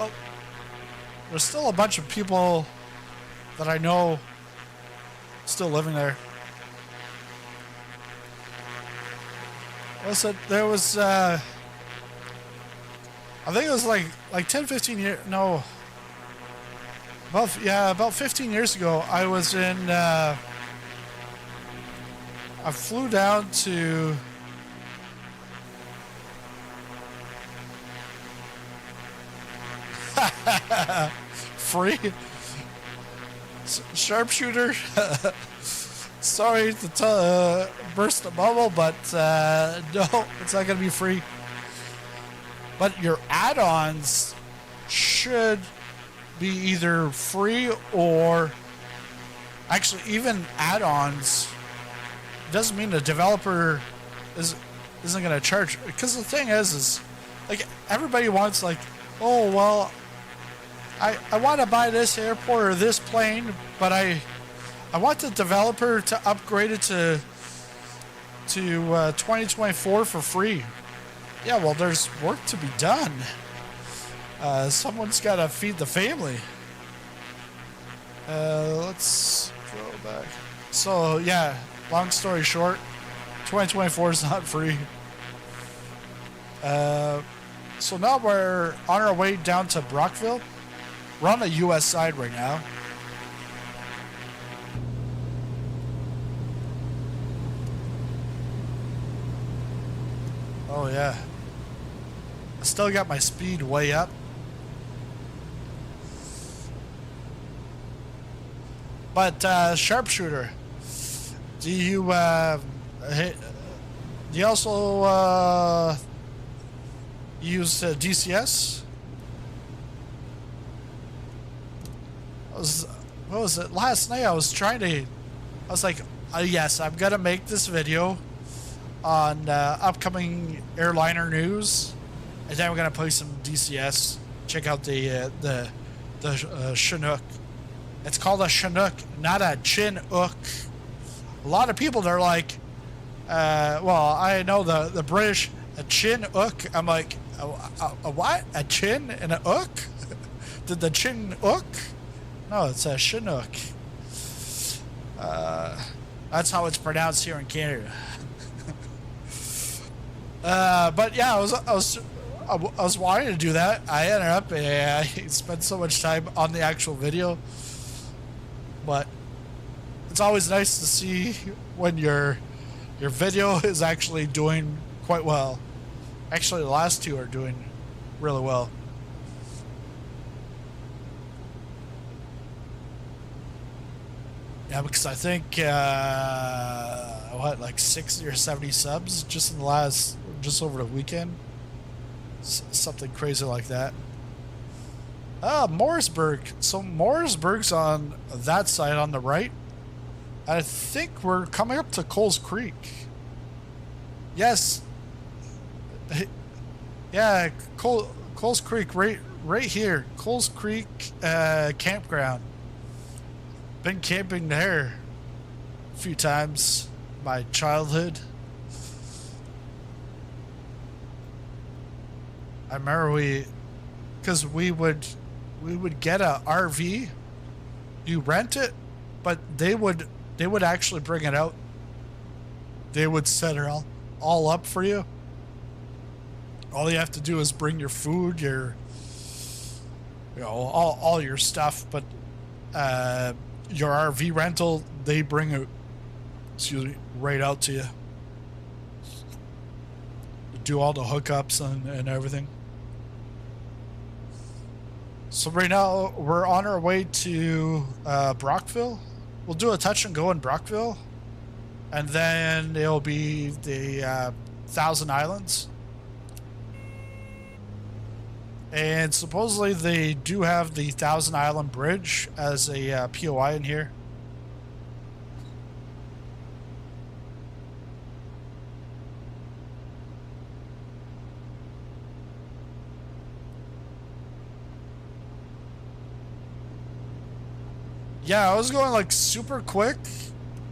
there's still a bunch of people that I know still living there. Was it? There was, I think it was like 10, 15 years, no. About 15 years ago, I was in, I flew down to, free sharpshooter. Sorry to burst the bubble, but no, it's not going to be free. But your add-ons should be either free or... Actually, even add-ons doesn't mean the developer isn't going to charge. Because the thing is like, everybody wants, like, oh, well, I want to buy this airport or this plane, but I want the developer to upgrade it to 2024 for free. Yeah, well, there's work to be done. Someone's got to feed the family. Let's go back. So, yeah, long story short, 2024 is not free. So now we're on our way down to Brockville. We're on the U.S. side right now. Oh, yeah. I still got my speed way up. But, sharpshooter, do you also, use DCS? What was it? Last night I was like, yes, I'm gonna make this video on upcoming airliner news, and then we're gonna play some DCS. Check out the Chinook. It's called a Chinook, not a Chinook. A lot of people, they're like, well, I know the British, a Chinook. I'm like, a what? A chin and a ook? Did the Chinook? No, it's a Chinook. That's how it's pronounced here in Canada. But yeah, I was wanting to do that. I ended up, I spent so much time on the actual video, but it's always nice to see when your video is actually doing quite well. Actually, the last two are doing really well. Yeah, because I think like 60 or 70 subs just in the last, just over the weekend, something crazy like that. Morrisburg. So Morrisburg's on that side on the right. I think we're coming up to Coles Creek. Yes. Yeah, Coles Creek, right here. Coles Creek campground. Been camping there a few times in my childhood. I remember because we would get a RV. You rent it, but they would actually bring it out. They would set it all up for you. All you have to do is bring your food, all your stuff, but your RV rental, they bring it, right out to you. Do all the hookups and everything. So right now we're on our way to Brockville. We'll do a touch and go in Brockville, and then it'll be the Thousand Islands. And supposedly they do have the Thousand Island Bridge as a POI in here. Yeah, I was going like super quick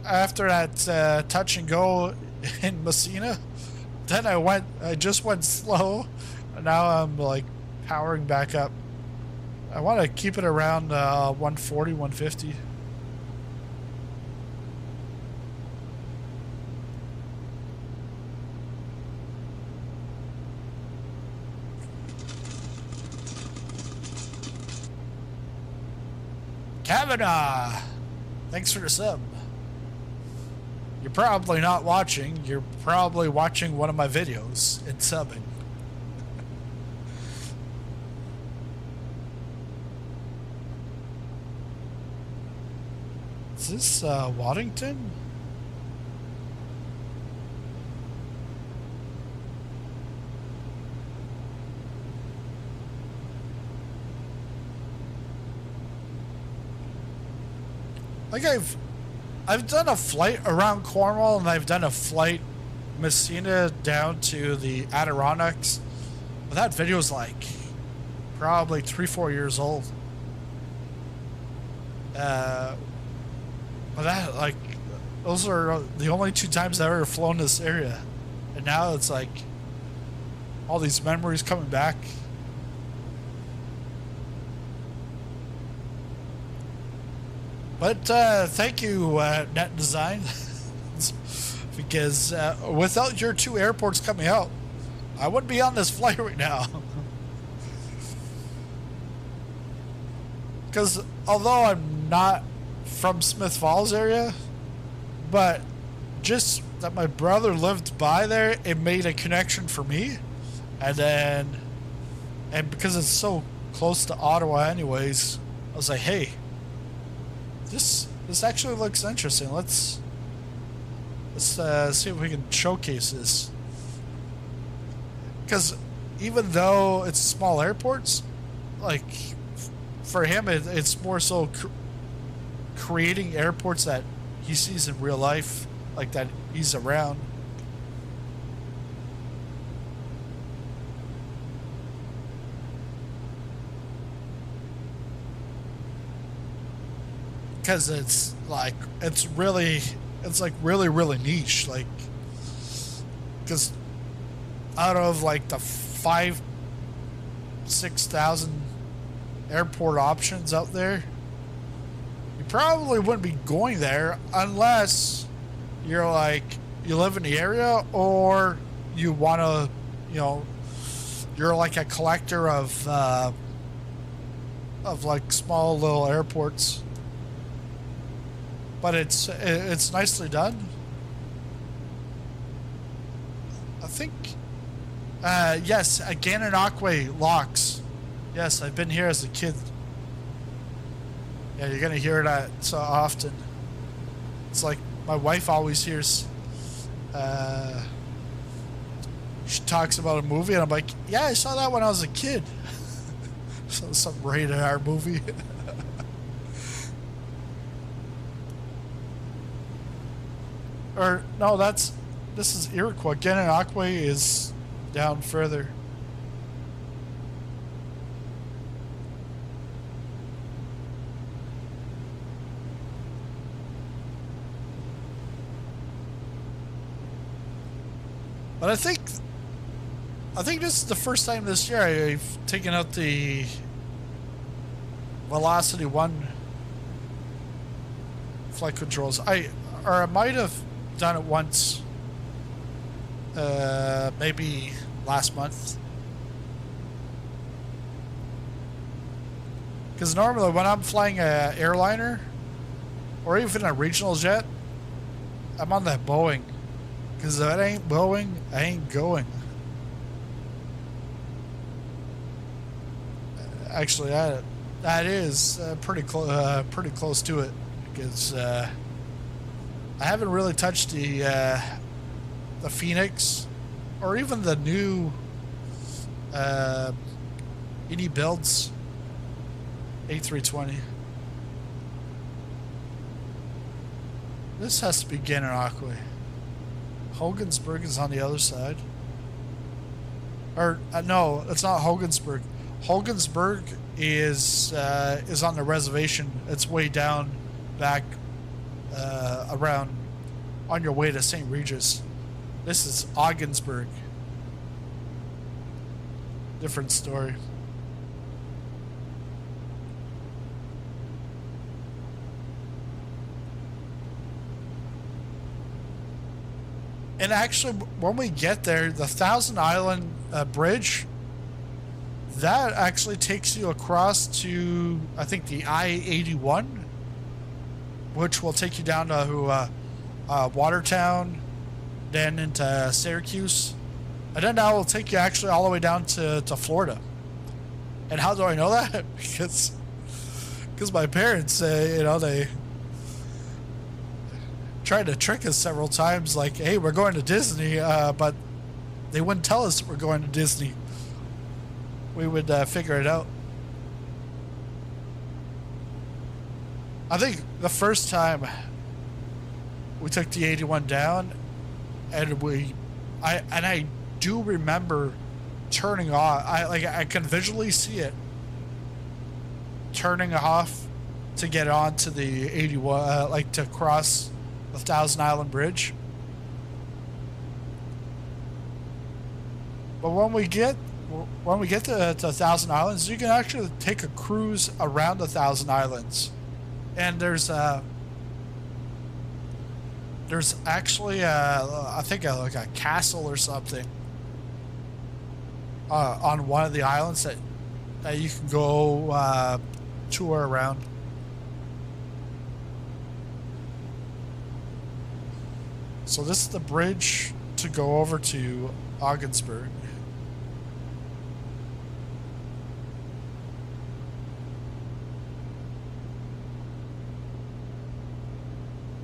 after that touch and go in Messina. Then I just went slow. And now I'm like powering back up. I want to keep it around 140, 150. Kavanaugh, thanks for the sub. You're probably not watching. You're probably watching one of my videos and subbing. Is this Waddington? Like I've done a flight around Cornwall, and I've done a flight Messina down to the Adirondacks. But that video's like probably 3-4 years old. But that, like, those are the only 2 times I've ever flown this area. And now it's like all these memories coming back. But thank you, NetDesign, because without your 2 airports coming out, I wouldn't be on this flight right now. Because although I'm not from Smith Falls area, but just that my brother lived by there, it made a connection for me. And because it's so close to Ottawa anyways, I was like, hey, this actually looks interesting. Let's see if we can showcase this. Because even though it's small airports, like for him, it's more so creating airports that he sees in real life, like that he's around. Because it's like really niche, like, because out of like the 5,000-6,000 airport options out there, you probably wouldn't be going there unless you're like, you live in the area, or you want to, you're like a collector of like small little airports. But it's nicely done. I think, yes, Gananoque locks. Yes, I've been here as a kid. Yeah, you're gonna hear that so often. It's like my wife always hears. She talks about a movie, and I'm like, yeah, I saw that when I was a kid. So some rated R movie. Or no, this is Iroquois. Gananoque is down further. But I think this is the first time this year I've taken out the Velocity 1 flight controls. I might have done it once, maybe last month. Because normally when I'm flying a airliner or even a regional jet, I'm on that Boeing. Because if it ain't Boeing, I ain't going. Actually, That is pretty close to it, because I haven't really touched the Phoenix or even the new any builds A320. This has to be Gananoque. Hogansburg is on the other side. Or no, it's not Hogansburg. Hogansburg is on the reservation. It's way down back around on your way to St. Regis. This is Ogdensburg. Different story. And actually, when we get there, the Thousand Island Bridge, that actually takes you across to, I think, the I-81, which will take you down to Watertown, then into Syracuse. And then that will take you actually all the way down to Florida. And how do I know that? Because my parents, they tried to trick us several times, like, hey, we're going to Disney, but they wouldn't tell us we're going to Disney. We would figure it out. I think the first time we took the 81 down, and I do remember turning off. I can visually see it turning off to get onto the 81, like to cross the Thousand Island Bridge. But when we get to Thousand Islands, you can actually take a cruise around the Thousand Islands, and there's actually I think like a castle or something on one of the islands that you can go tour around. So this is the bridge to go over to Ogdensburg.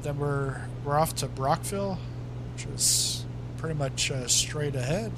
Then we're off to Brockville, which is pretty much straight ahead.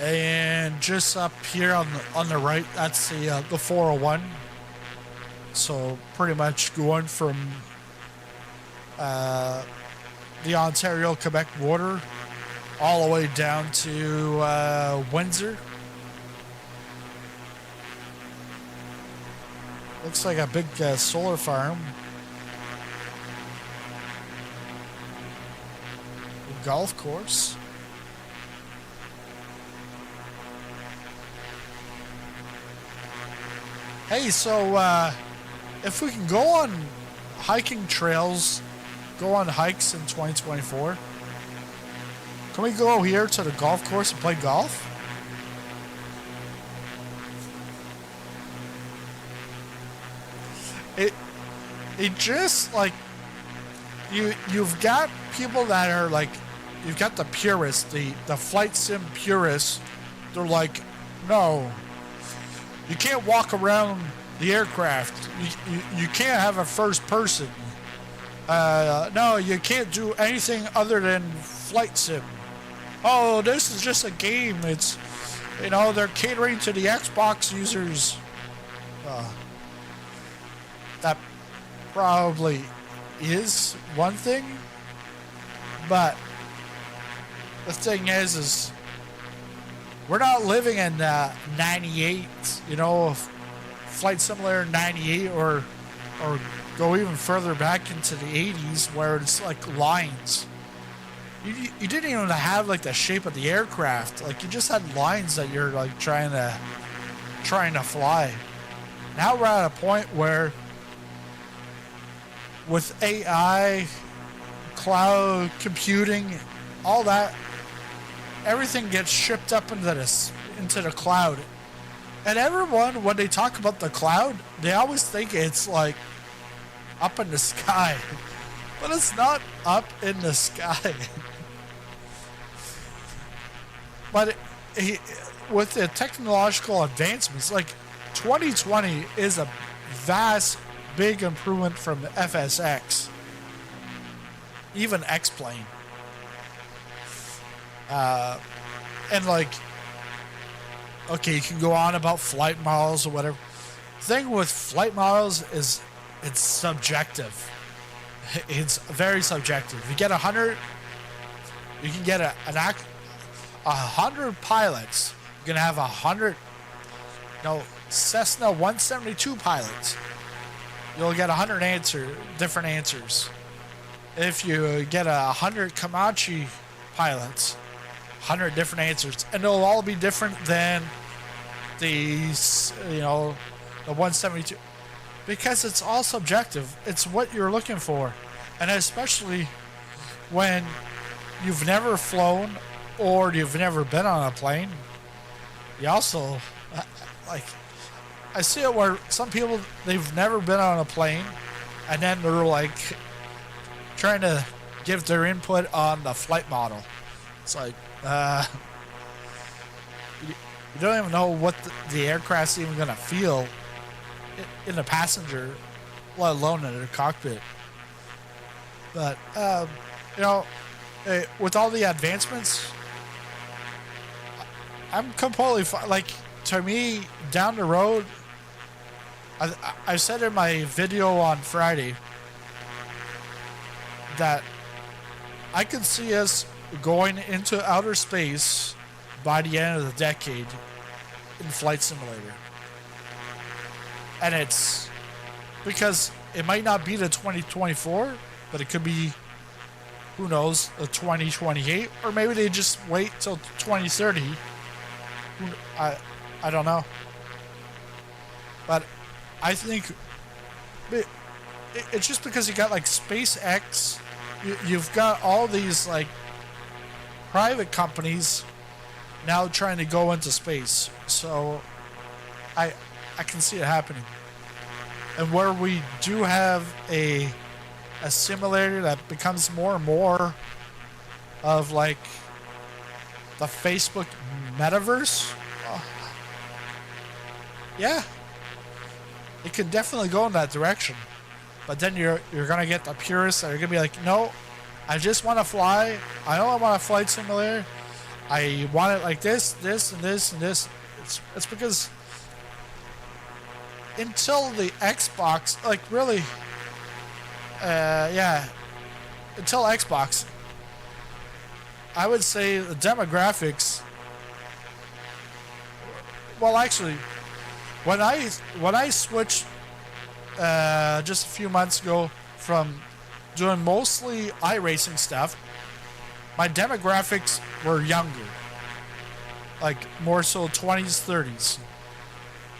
And just up here on the right, that's the 401. So pretty much going from the Ontario-Quebec border all the way down to Windsor. Looks like a big solar farm. A golf course. Hey, so if we can go on hiking trails, go on hikes in 2024, can we go here to the golf course and play golf? It just, like, you've got people that are like, you've got the purists, the flight sim purists. They're like, no, you can't walk around the aircraft. You can't have a first person. No, you can't do anything other than flight sim. Oh, this is just a game. It's, they're catering to the Xbox users. That probably is one thing. But the thing is we're not living in 98, Flight Simulator 98, or go even further back into the 80s where it's like lines. You didn't even have like the shape of the aircraft. Like, you just had lines that you're like trying to fly. Now we're at a point where with AI, cloud computing, all that, everything gets shipped up into the cloud. And everyone, when they talk about the cloud, they always think it's like up in the sky. But it's not up in the sky. But with the technological advancements, like 2020 is a vast, big improvement from the FSX. Even X-Plane. And like, okay, you can go on about flight models or whatever. The thing with flight models is it's subjective. It's very subjective. If you get 100, you can get 100 pilots. You're gonna have 100, Cessna 172 pilots. You'll get 100 different answers. If you get 100 Comanche pilots, 100 different answers, and they'll all be different than the 172, because it's all subjective. It's what you're looking for, and especially when you've never flown or you've never been on a plane. You also like, I see it where some people, they've never been on a plane, and then they're like trying to give their input on the flight model. It's like, you don't even know what the aircraft's even gonna feel in the passenger, let alone in the cockpit. But with all the advancements, I'm completely fine. Like, to me, down the road, I said in my video on Friday that I could see us going into outer space by the end of the decade in Flight Simulator. And it's because it might not be the 2024, but it could be, who knows, the 2028, or maybe they just wait till 2030. I don't know. But I think it's just because you got like SpaceX, you've got all these like private companies now trying to go into space. So I can see it happening. And where we do have a simulator that becomes more and more of like the Facebook metaverse, yeah, it could definitely go in that direction. But then you're gonna get the purists that are gonna be like, no, I just want to fly. I don't want a flight simulator. I want it like this, this, and this, and this. It's because until the Xbox, like really, until Xbox, I would say the demographics. Well, actually, when I switched just a few months ago from doing mostly iRacing stuff, my demographics were younger, like more so 20s, 30s.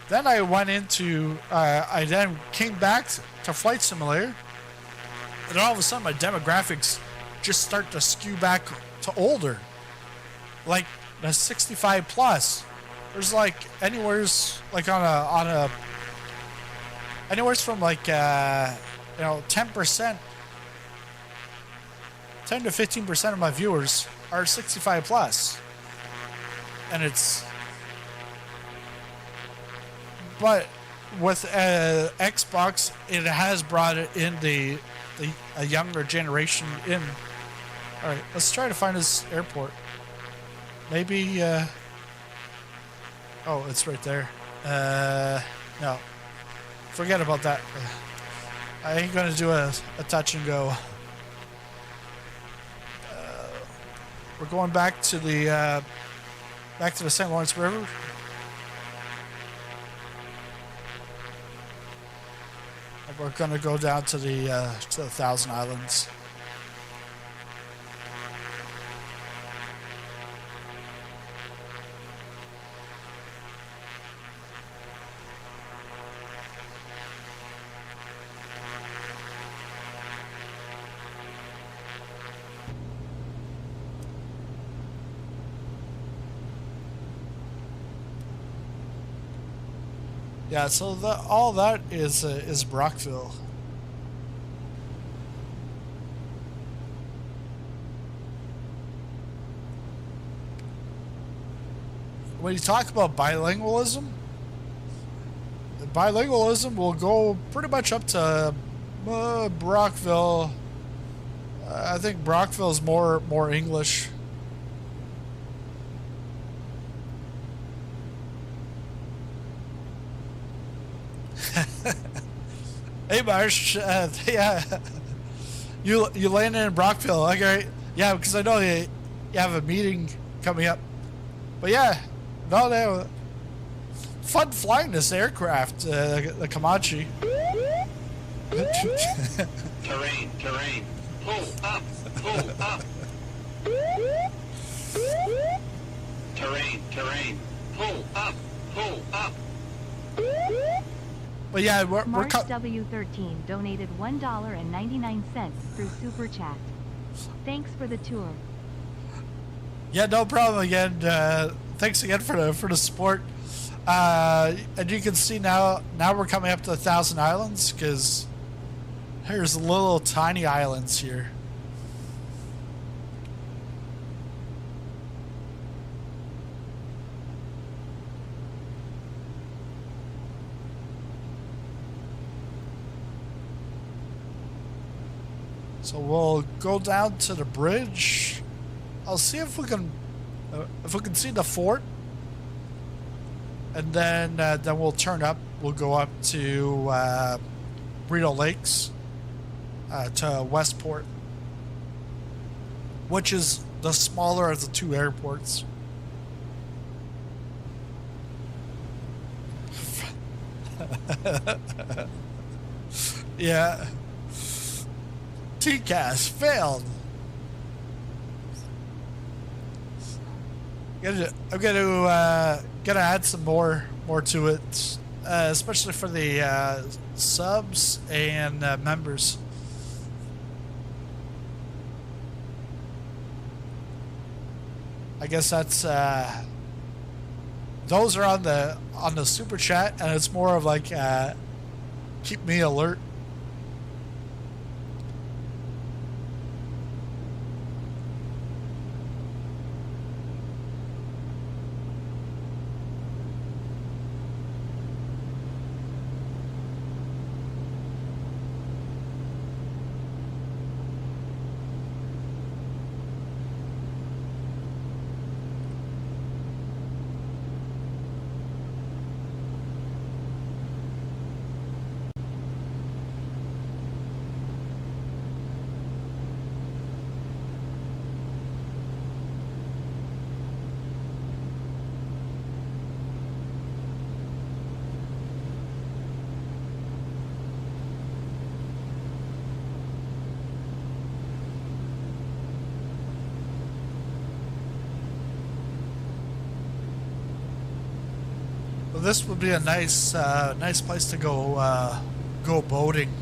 Then I went into, I then came back to Flight Simulator, and all of a sudden my demographics just start to skew back to older, like the 65 plus. There's like anywhere's like on a anywhere's from like 10%, 10 to 15% of my viewers are 65 plus, and it's. But with Xbox, it has brought it in a younger generation in. All right, let's try to find this airport. Maybe. Oh, it's right there. No, forget about that. I ain't gonna do a touch and go. We're going back to the St. Lawrence River. We're gonna go down to the Thousand Islands. Yeah, so all that is Brockville. When you talk about bilingualism will go pretty much up to Brockville. I think Brockville is more English. Hey Marsh, yeah, you landed in Brockville, okay? Yeah, because I know you have a meeting coming up. But yeah, no, fun flying this aircraft, the Comanche. Terrain. Pull up. Terrain. Pull up. But yeah, March W13 donated $1.99 through Super Chat. Thanks for the tour. Yeah, no problem again. Thanks again for the support. And you can see now we're coming up to 1,000 islands because there's little tiny islands here. So we'll go down to the bridge. I'll see if we can see the fort, and then we'll turn up. We'll go up to Burrito Lakes, to Westport, which is the smaller of the two airports. Yeah. TCAS failed. I'm gonna add some more to it, especially for the subs and members. I guess that's those are on the super chat, and it's more of like keep me alert. This would be a nice place to go boating.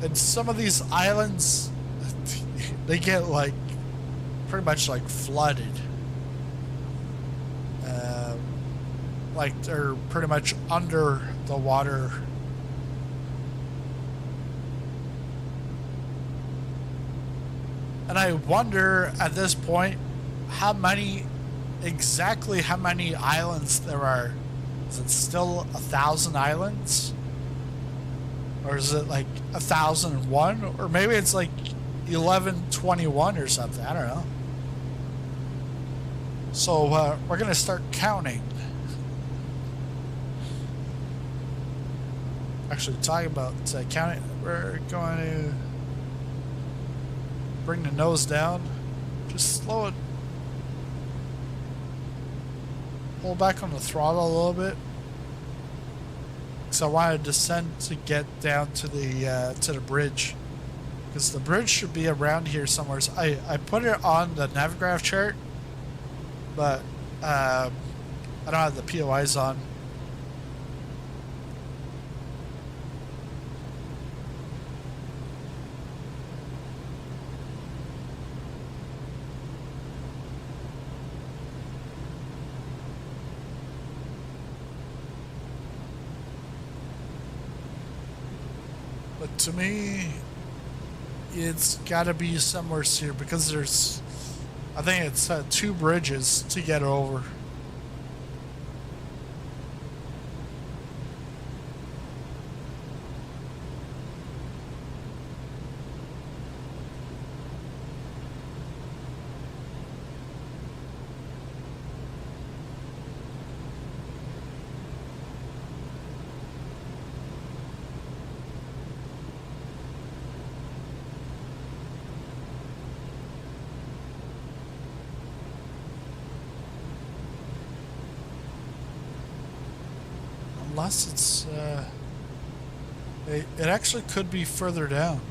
And some of these islands, they get like pretty much like flooded. Like they're pretty much under the water. And I wonder at this point how many islands there are. Is it still 1,000 islands? Or is it like 1,001? Or maybe it's like 1121 or something. I don't know. So we're going to start counting. Actually, talking about counting, we're going to bring the nose down. Just slow it. Pull back on the throttle a little bit, because I want to descend to get down to the bridge, because the bridge should be around here somewhere. So I put it on the Navigraph chart, but I don't have the POIs on. to me, it's got to be somewhere here because there's, I think it's 2 bridges to get over. Unless it's, it actually could be further down.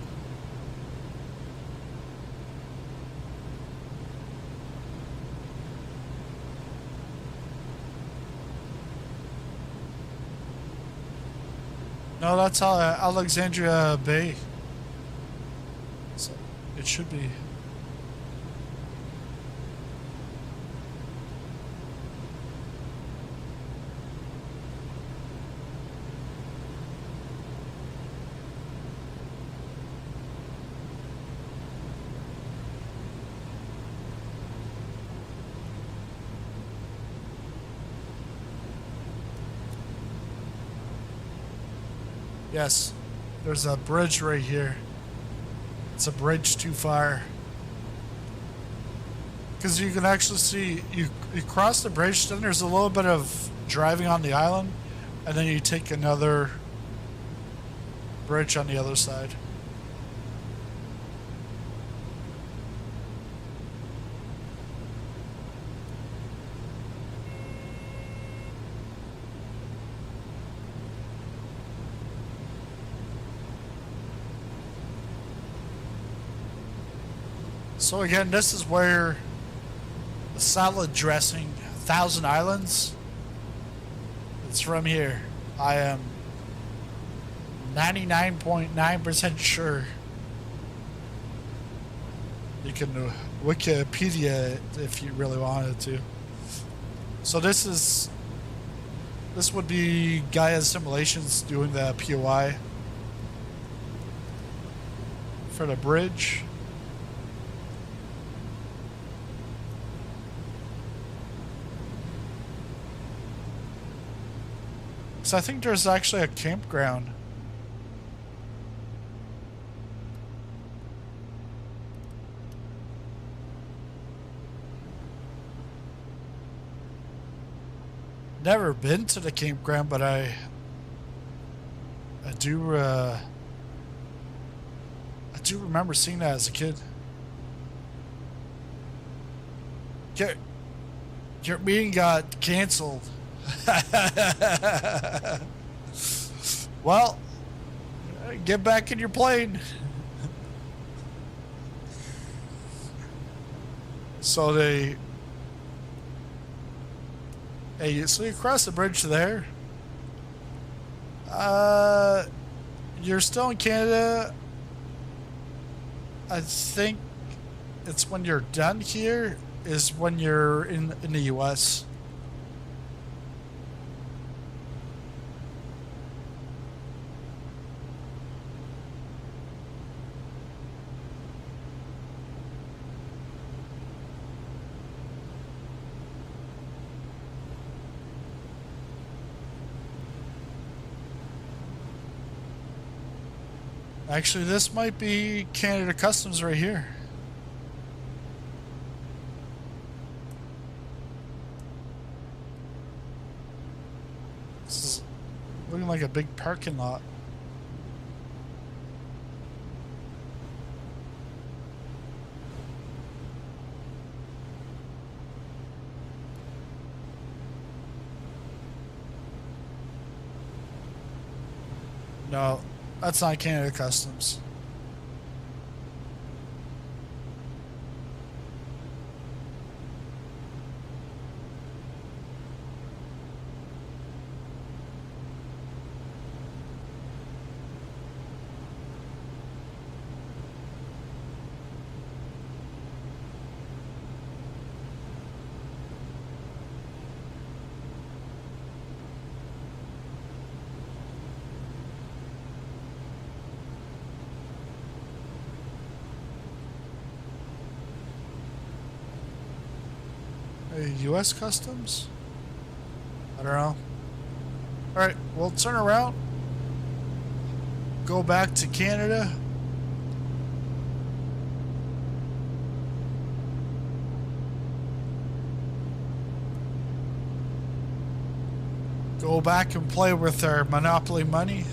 No, that's Alexandria Bay. So it should be. Yes, there's a bridge right here. It's a bridge too far. Because you can actually see, you cross the bridge, then there's a little bit of driving on the island, and then you take another bridge on the other side. So again, this is where the salad dressing, 1,000 Islands, it's from here. I am 99.9% sure. You can Wikipedia it if you really wanted to. So this would be Gaia Simulations doing the POI for the bridge. So I think there's actually a campground. Never been to the campground, but I do remember seeing that as a kid. Your meeting got canceled. Well, get back in your plane. So so you cross the bridge there. You're still in Canada. I think it's when you're done here is when you're in the US. Actually, this might be Canada Customs right here. This is looking like a big parking lot. No. That's not Canada Customs. U.S. Customs? I don't know. Alright, we'll turn around. Go back to Canada. Go back and play with our Monopoly money.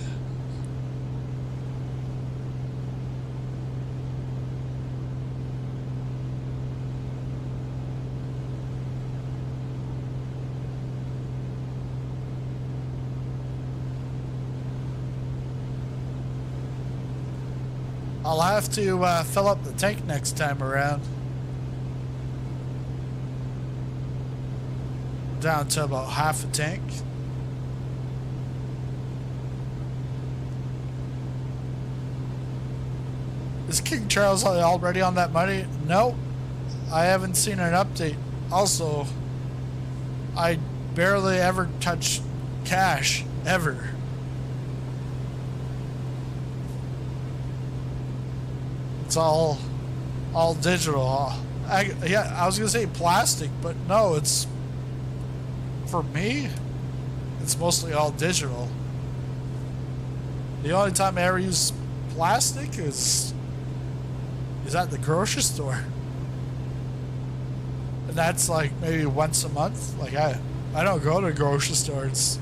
I'll have to fill up the tank next time around. Down to about half a tank. Is King Charles already on that money? No, I haven't seen an update. Also, I barely ever touch cash, ever. It's all digital. Yeah, I was gonna say plastic, but no, it's, for me, it's mostly all digital. The only time I ever use plastic is at the grocery store. And that's like maybe once a month. Like I don't go to the grocery store. It's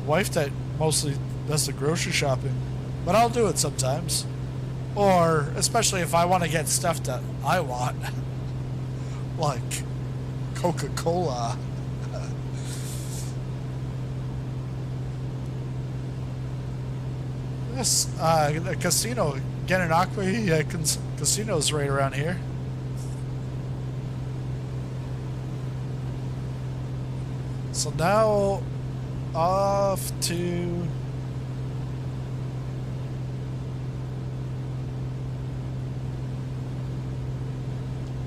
the wife that mostly does the grocery shopping. But I'll do it sometimes. Or especially if I want to get stuff that I want. Like Coca-Cola. This the casino, Gananoque casino's right around here. So now off to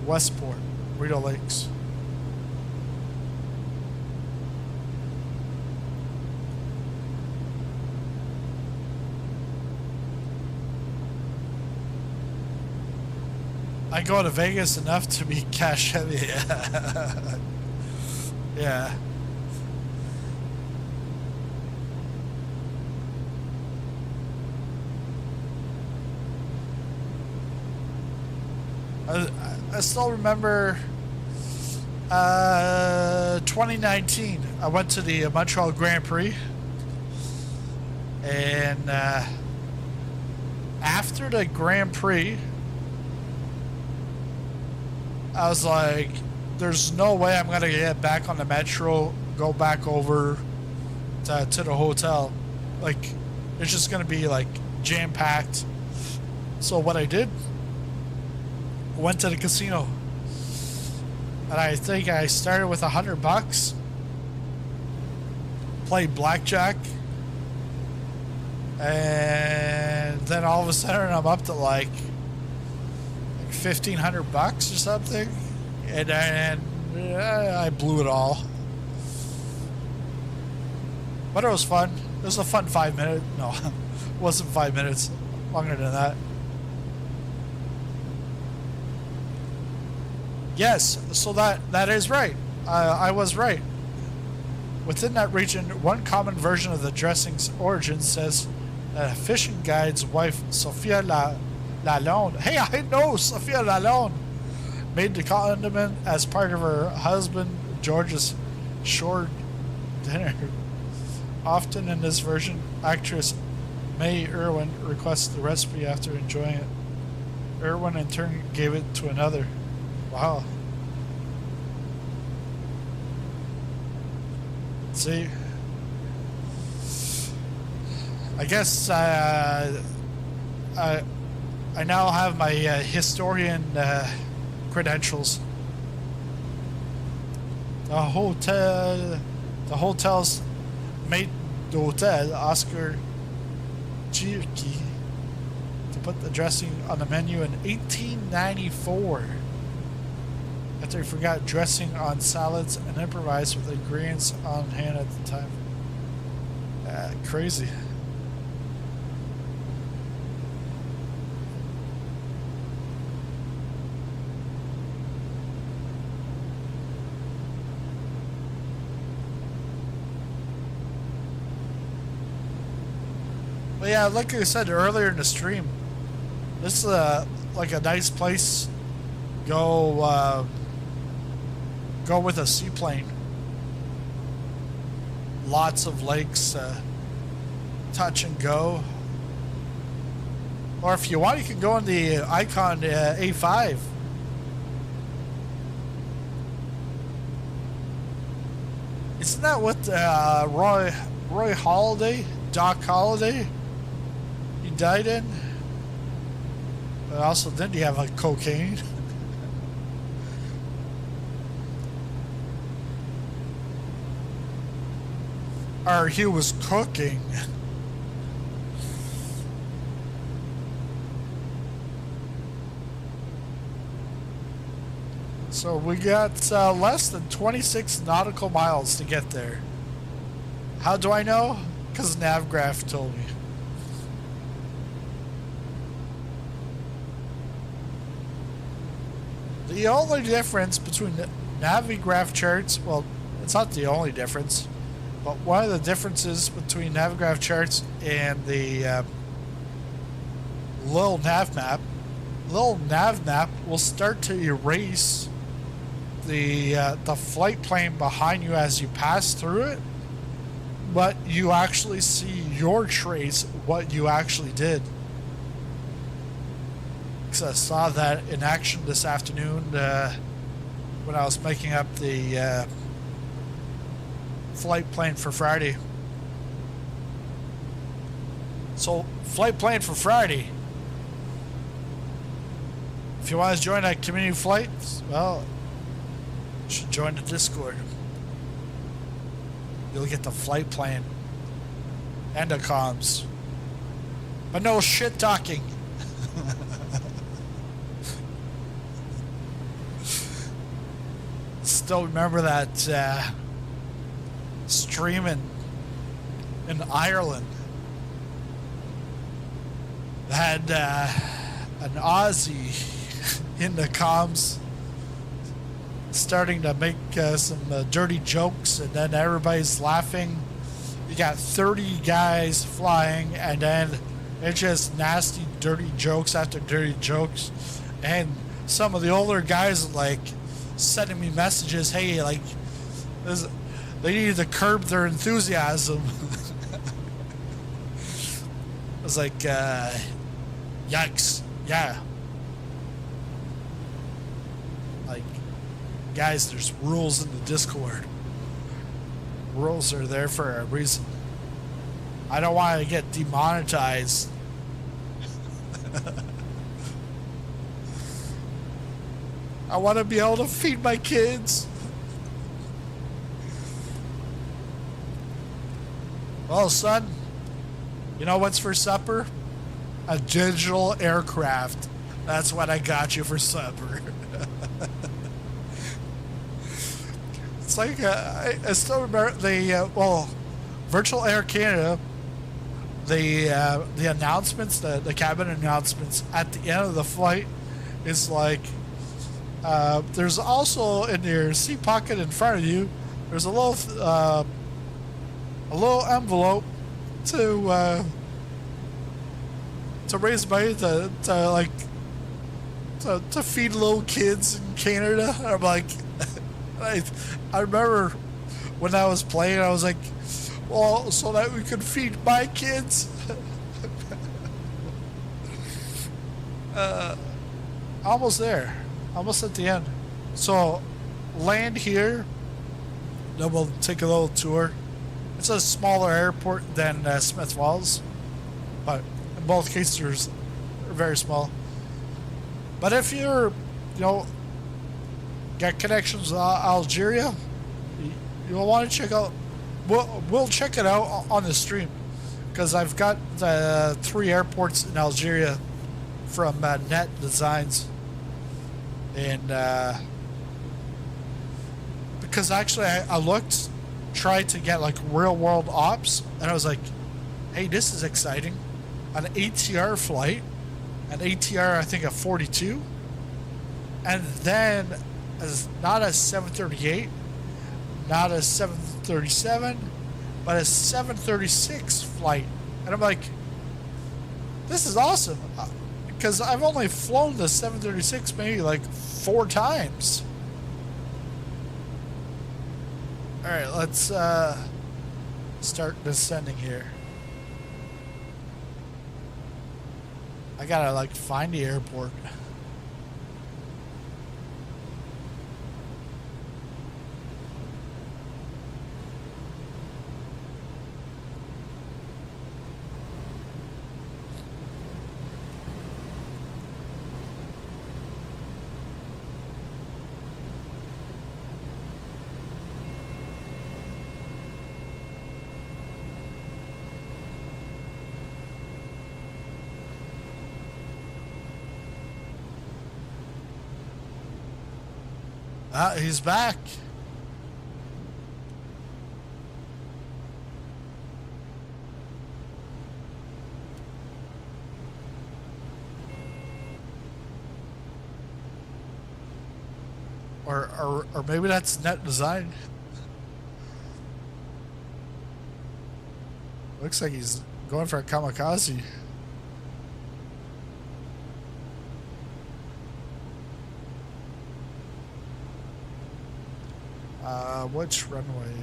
Westport, Rideau Lakes. I go to Vegas enough to be cash heavy. Yeah. I still remember 2019. I went to the Montreal Grand Prix, and after the Grand Prix, I was like, there's no way I'm gonna get back on the metro, go back over to the hotel. Like, it's just gonna be like jam-packed. So what I did, went to the casino, and I think I started with $100, played blackjack, and then all of a sudden I'm up to like $1,500 or something, and then I blew it all. But it was fun. It was a fun 5 minutes. No, it wasn't 5 minutes. Longer than that. Yes, so that is right. I was right. Within that region, one common version of the dressing's origin says that a fishing guide's wife, Sophia Lalonde, hey, I know Sophia Lalonde, made the condiment as part of her husband George's shore dinner. Often in this version, actress May Irwin requests the recipe after enjoying it. Irwin in turn gave it to another. Wow. See, I guess I now have my historian credentials. The hotel's mate d'hotel, Oscar Gierke, to put the dressing on the menu in 1894. After he forgot dressing on salads and improvised with ingredients on hand at the time. Crazy. But yeah, like I said earlier in the stream, this is like a nice place. Go with a seaplane. Lots of lakes, touch and go. Or if you want, you can go on the Icon A5. Isn't that what Roy Holiday, Doc Holiday, he died in? But also, didn't he have like cocaine? Or he was cooking. So we got less than 26 nautical miles to get there. How do I know? Because NavGraph told me. The only difference between the NavGraph charts, well, it's not the only difference, but one of the differences between NavGraph charts and the little nav map will start to erase the flight plane behind you as you pass through it, but you actually see your trace, what you actually did. Because I saw that in action this afternoon when I was making up the flight plan for Friday. So, flight plan for Friday. If you want to join that community flight, well, you should join the Discord. You'll get the flight plan and the comms. But no shit talking. Still remember that stream in Ireland had an Aussie in the comms starting to make some dirty jokes, and then everybody's laughing. You got 30 guys flying, and then it's just nasty dirty jokes after dirty jokes, and some of the older guys like sending me messages, hey, like they needed to curb their enthusiasm. I was like, yikes, yeah. Like, guys, there's rules in the Discord. Rules are there for a reason. I don't want to get demonetized. I want to be able to feed my kids. Well, son, you know what's for supper? A digital aircraft. That's what I got you for supper. It's like, I still remember the, Virtual Air Canada, the announcements, the cabin announcements at the end of the flight is like, there's also in your seat pocket in front of you, there's a little envelope to raise money to feed little kids in Canada. I'm like, I remember when I was playing, I was like, well, so that we could feed my kids. Almost there. Almost at the end. So, land here. Then we'll take a little tour. It's a smaller airport than Smith Falls, but in both cases they're very small. But if you're, got connections to Algeria, you'll want to check out. We'll check it out on the stream, because I've got 3 airports in Algeria from NetDesign. And because actually I looked, tried to get like real world ops, and I was like, hey, this is exciting. An ATR flight, an ATR, I think a 42, and then not a 738, not a 737, but a 736 flight. And I'm like, This is awesome. Because I've only flown the 736 maybe like 4 times. Alright, let's start descending here. I gotta like find the airport. Ah, he's back. Or maybe that's NetDesign. Looks like he's going for a kamikaze. Which runway?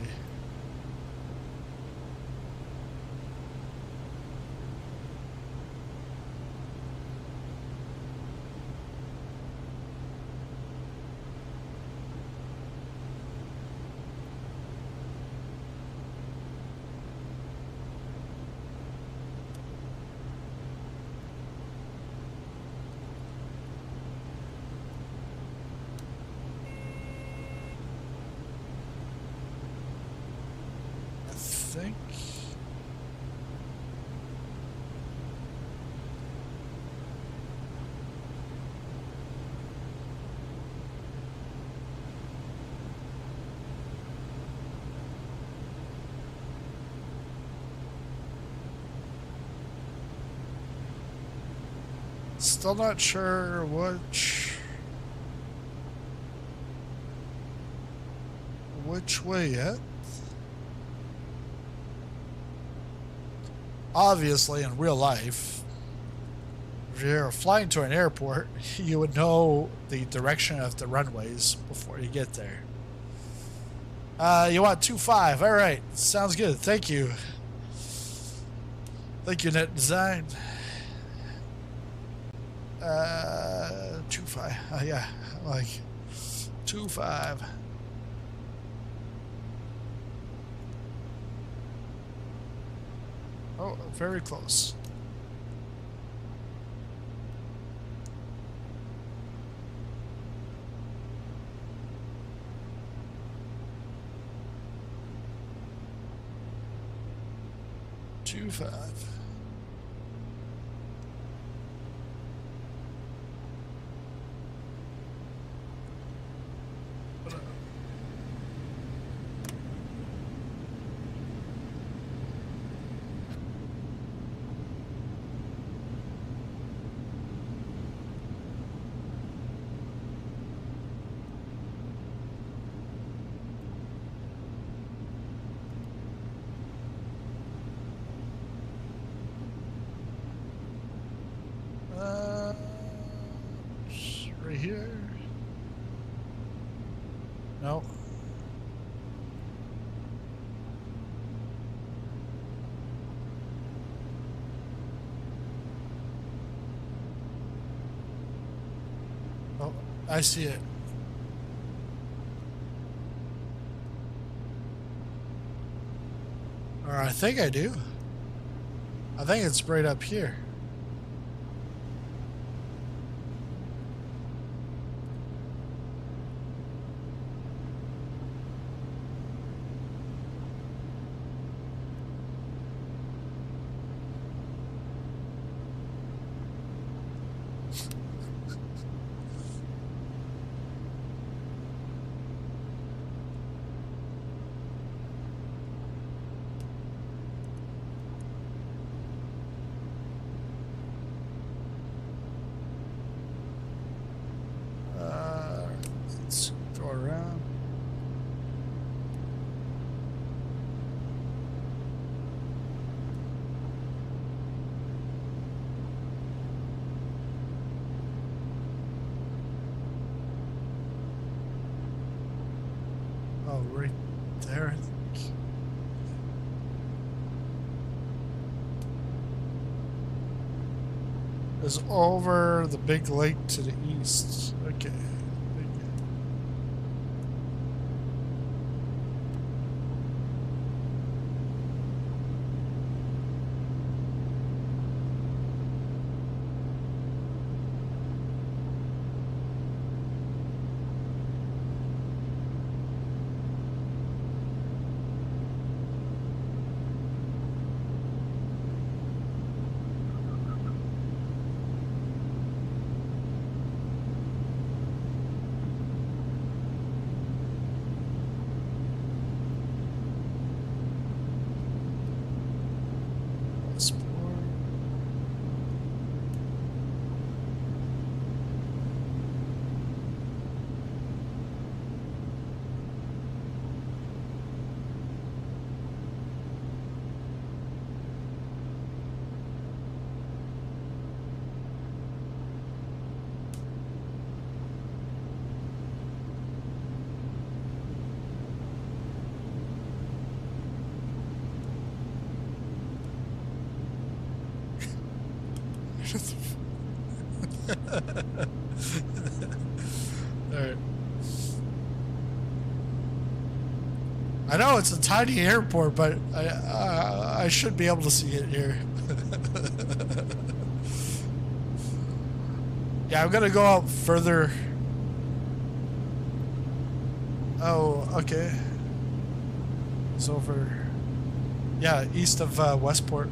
Think. Still not sure which way yet. Obviously, in real life, if you're flying to an airport, you would know the direction of the runways before you get there. You want 2.5. All right. Sounds good. Thank you. Thank you, NetDesign. 2.5. Yeah, like 2.5. Oh, very close. Two five. Right here. No. Oh, I see it. Or I think I do. I think it's right up here. right there. I think. Is over the big lake to the east. Okay. Alright. I know it's a tiny airport, but I should be able to see it here. Yeah, I'm gonna go out further. Oh, okay. It's over. Yeah, east of Westport.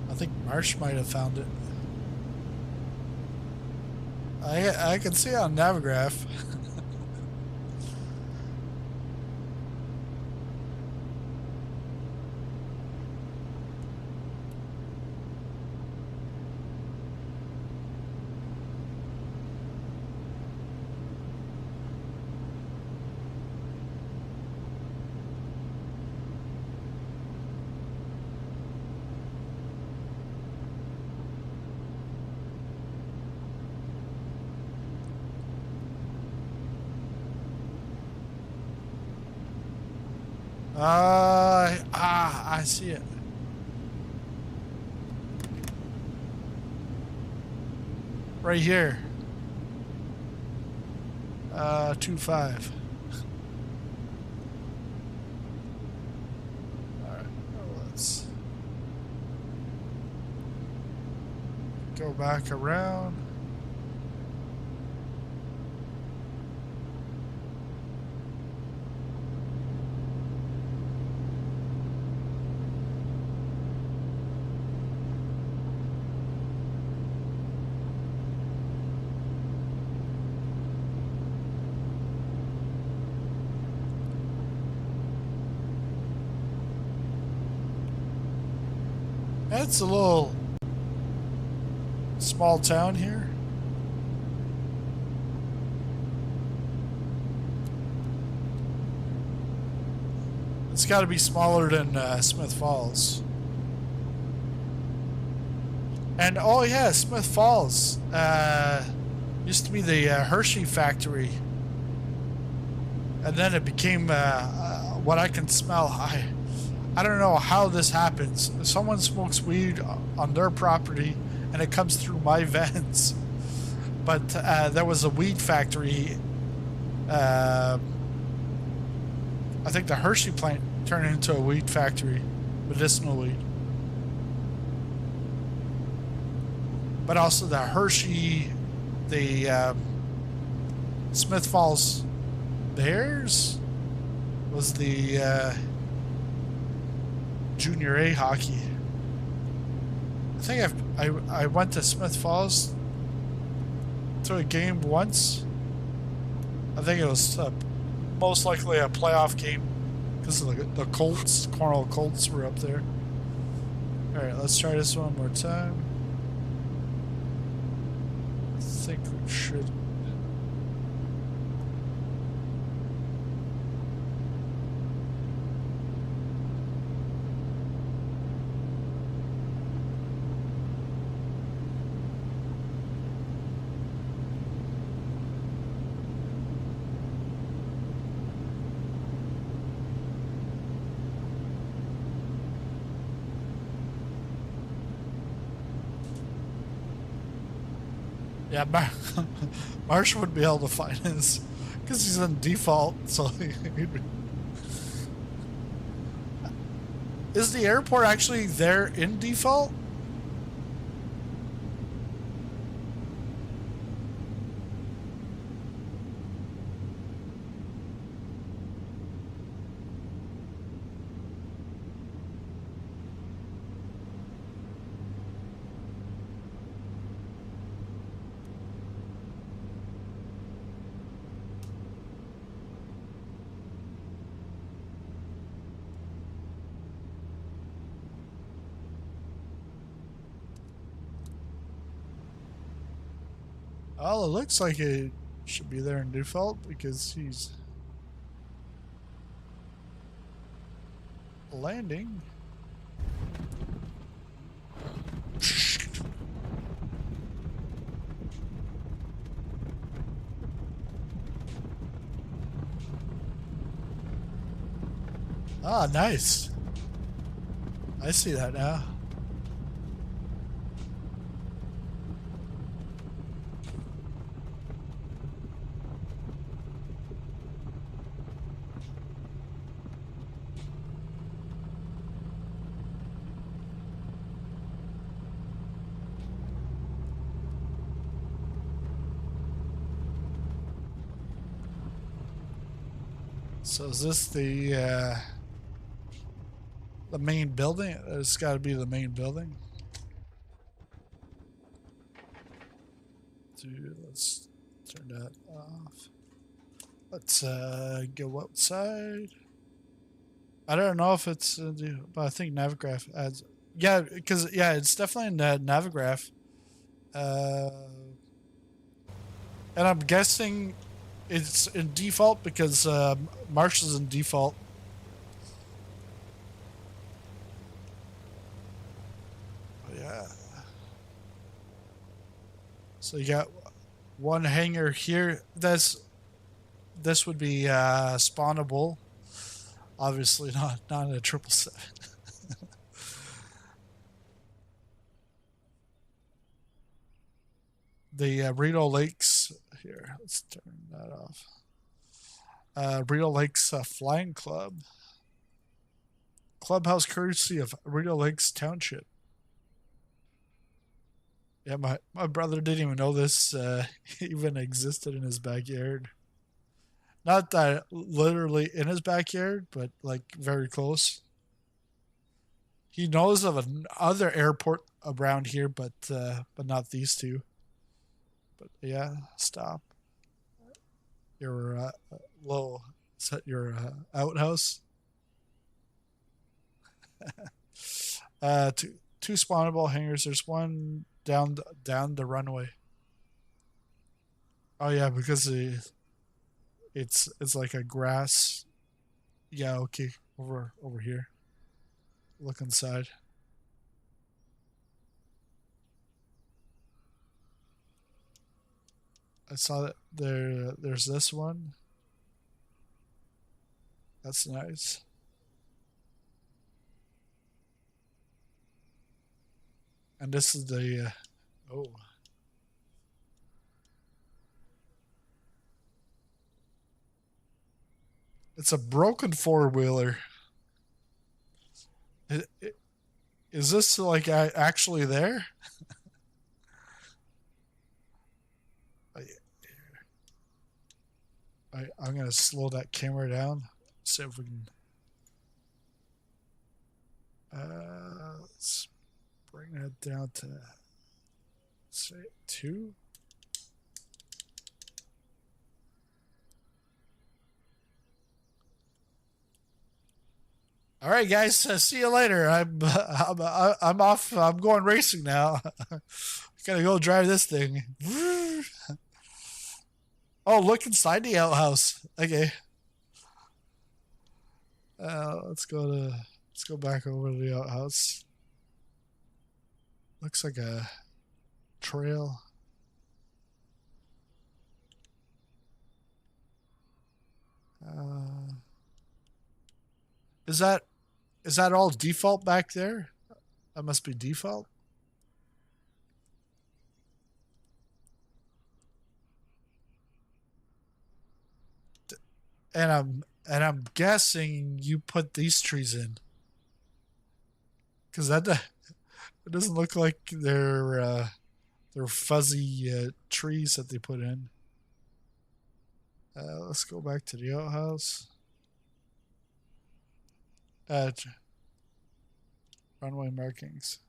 I think Marsh might have found it. I can see it on Navigraph. I see it. Right here. 2-5. Alright, let's go back around. It's a little small town here. It's got to be smaller than Smith Falls. And oh yeah, Smith Falls used to be the Hershey factory, and then it became what I can smell. I don't know how this happens. Someone smokes weed on their property and it comes through my vents. But there was a weed factory. I think the Hershey plant turned into a weed factory, medicinal weed. But also the Hershey, the Smith Falls Bears was the Junior A hockey. I think I went to Smith Falls to a game once. I think it was most likely a playoff game because the Colts, Cornell Colts, were up there. All right, let's try this one more time. I think we should. Yeah, Marsh would be able to find this because he's in default. So, is the airport actually there in default? Well, it looks like it should be there in default because he's landing. Ah, nice. I see that now. So is this the main building? It's got to be the main building. Dude, let's turn that off. Let's go outside. I don't know if it's but I think Navigraph adds. Yeah, because yeah, it's definitely in Navigraph. And I'm guessing it's in default because Marsh is in default. Yeah. So you got one hangar here. This would be spawnable. Obviously not in a 777. The Reno Lakes here. Let's turn that off. Reno Lakes Flying Club. Clubhouse courtesy of Reno Lakes Township. Yeah, my brother didn't even know this even existed in his backyard. Not that literally in his backyard, but like very close. He knows of another airport around here, but not these two. But yeah, stop. Your low. Is that your outhouse? Two spawnable hangars. There's one down the runway. Oh yeah, because it's like a grass. Yeah, okay. Over here. Look inside. I saw that there's this one. That's nice. And this is the oh. It's a broken four-wheeler. Is this like actually there? I'm gonna slow that camera down. See if we can. Let's bring that down to, say, 2. All right, guys. See you later. I'm off. I'm going racing now. Gotta go drive this thing. Oh, look inside the outhouse. Okay. Let's go back over to the outhouse. Looks like a trail. Is that all default back there? That must be default. And I'm guessing you put these trees in, because it doesn't look like they're fuzzy trees that they put in. Let's go back to the outhouse. Runway markings.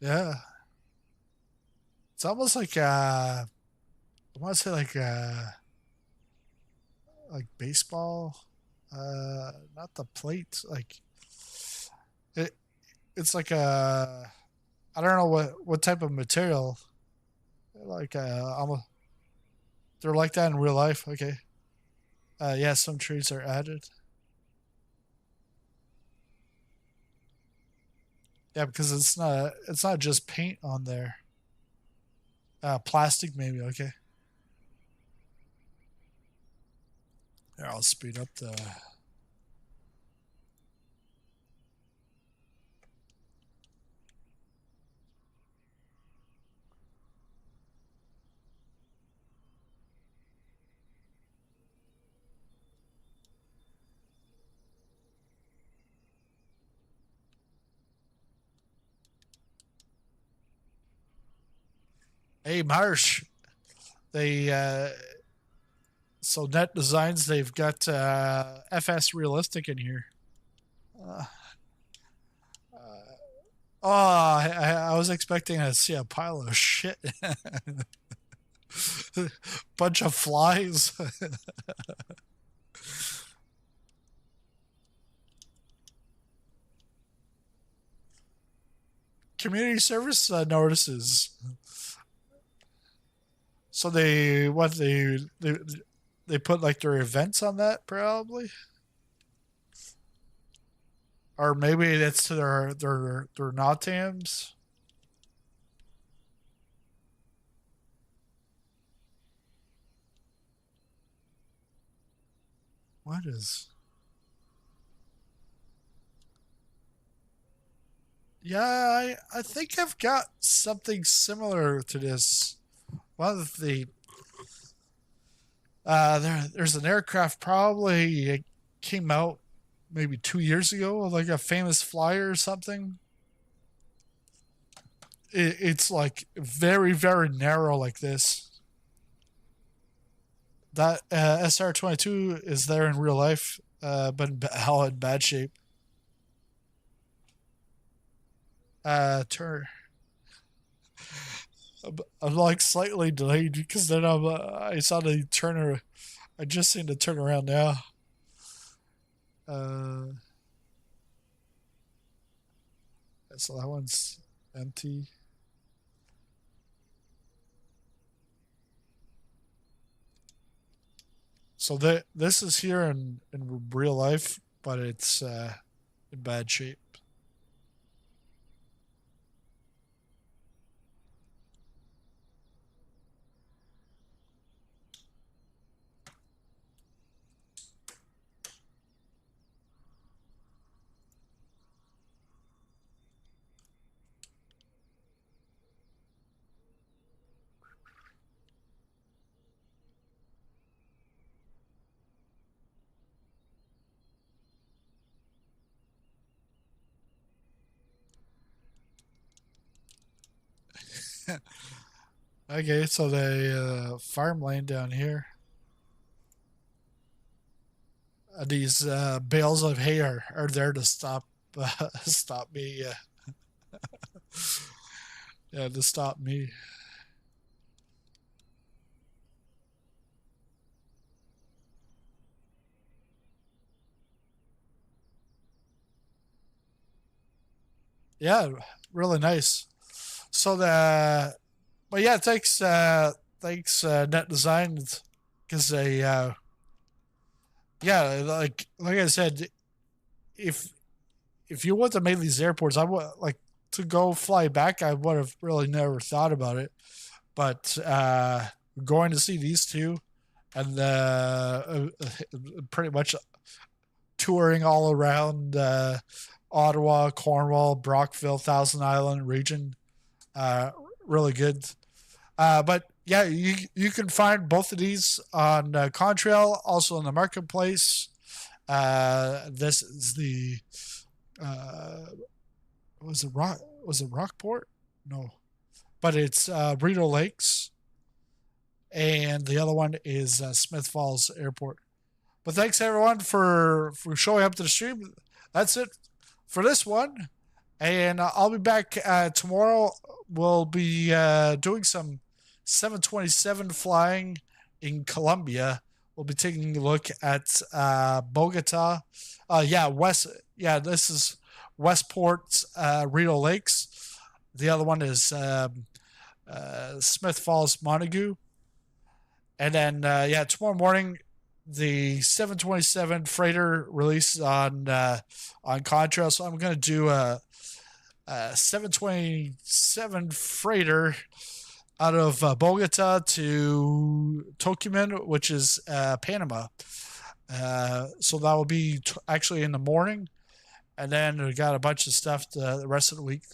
Yeah. It's almost like I want to say like baseball. Not the plate. Like it's like I don't know what type of material. Like almost they're like that in real life. Okay. Yeah, some trees are added. Yeah, because it's not just paint on there. Plastic maybe. Okay. Here, I'll speed up the. Hey, Marsh. They so NetDesigns, they've got FS Realistic in here. Uh, oh, I was expecting to see a pile of shit. Bunch of flies. Community service notices. So they put like their events on that probably, or maybe that's to their NOTAMs. What is? Yeah, I think I've got something similar to this. One of the there's an aircraft probably it came out maybe 2 years ago, like a famous flyer or something. It's like very very narrow like this. That SR-22 is there in real life, but how in bad shape. Turn. I'm like slightly delayed because then I saw the turner. I just seen the turn around now. So that one's empty. So this is here in real life, but it's in bad shape. Okay, so the farmland down here. These bales of hay are there to stop stop me. Yeah, to stop me. Yeah, really nice. So the, but yeah, thanks NetDesign, because they yeah, like I said, if if you would have made these airports, I would like to go fly back. I would have really never thought about it, but going to see these two and pretty much touring all around Ottawa, Cornwall, Brockville, Thousand Island region, uh, really good. But yeah, you can find both of these on Contrail, also in the marketplace. This is the uh, was it Rockport? No, but it's Rideau Lakes, and the other one is Smith Falls Airport. But thanks everyone for showing up to the stream. That's it for this one, and I'll be back tomorrow. We'll be doing some 727 flying in Colombia. We'll be taking a look at Bogota. Yeah, West. Yeah, this is Westport, Rideau Lakes. The other one is Smith Falls, Montague. And then yeah, tomorrow morning the 727 freighter release on Contrail. So I'm going to do a 727 freighter out of Bogota to Tocumen, which is Panama. So that will be actually in the morning. And then we got a bunch of stuff the rest of the week.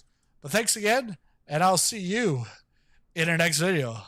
But thanks again, and I'll see you in the next video.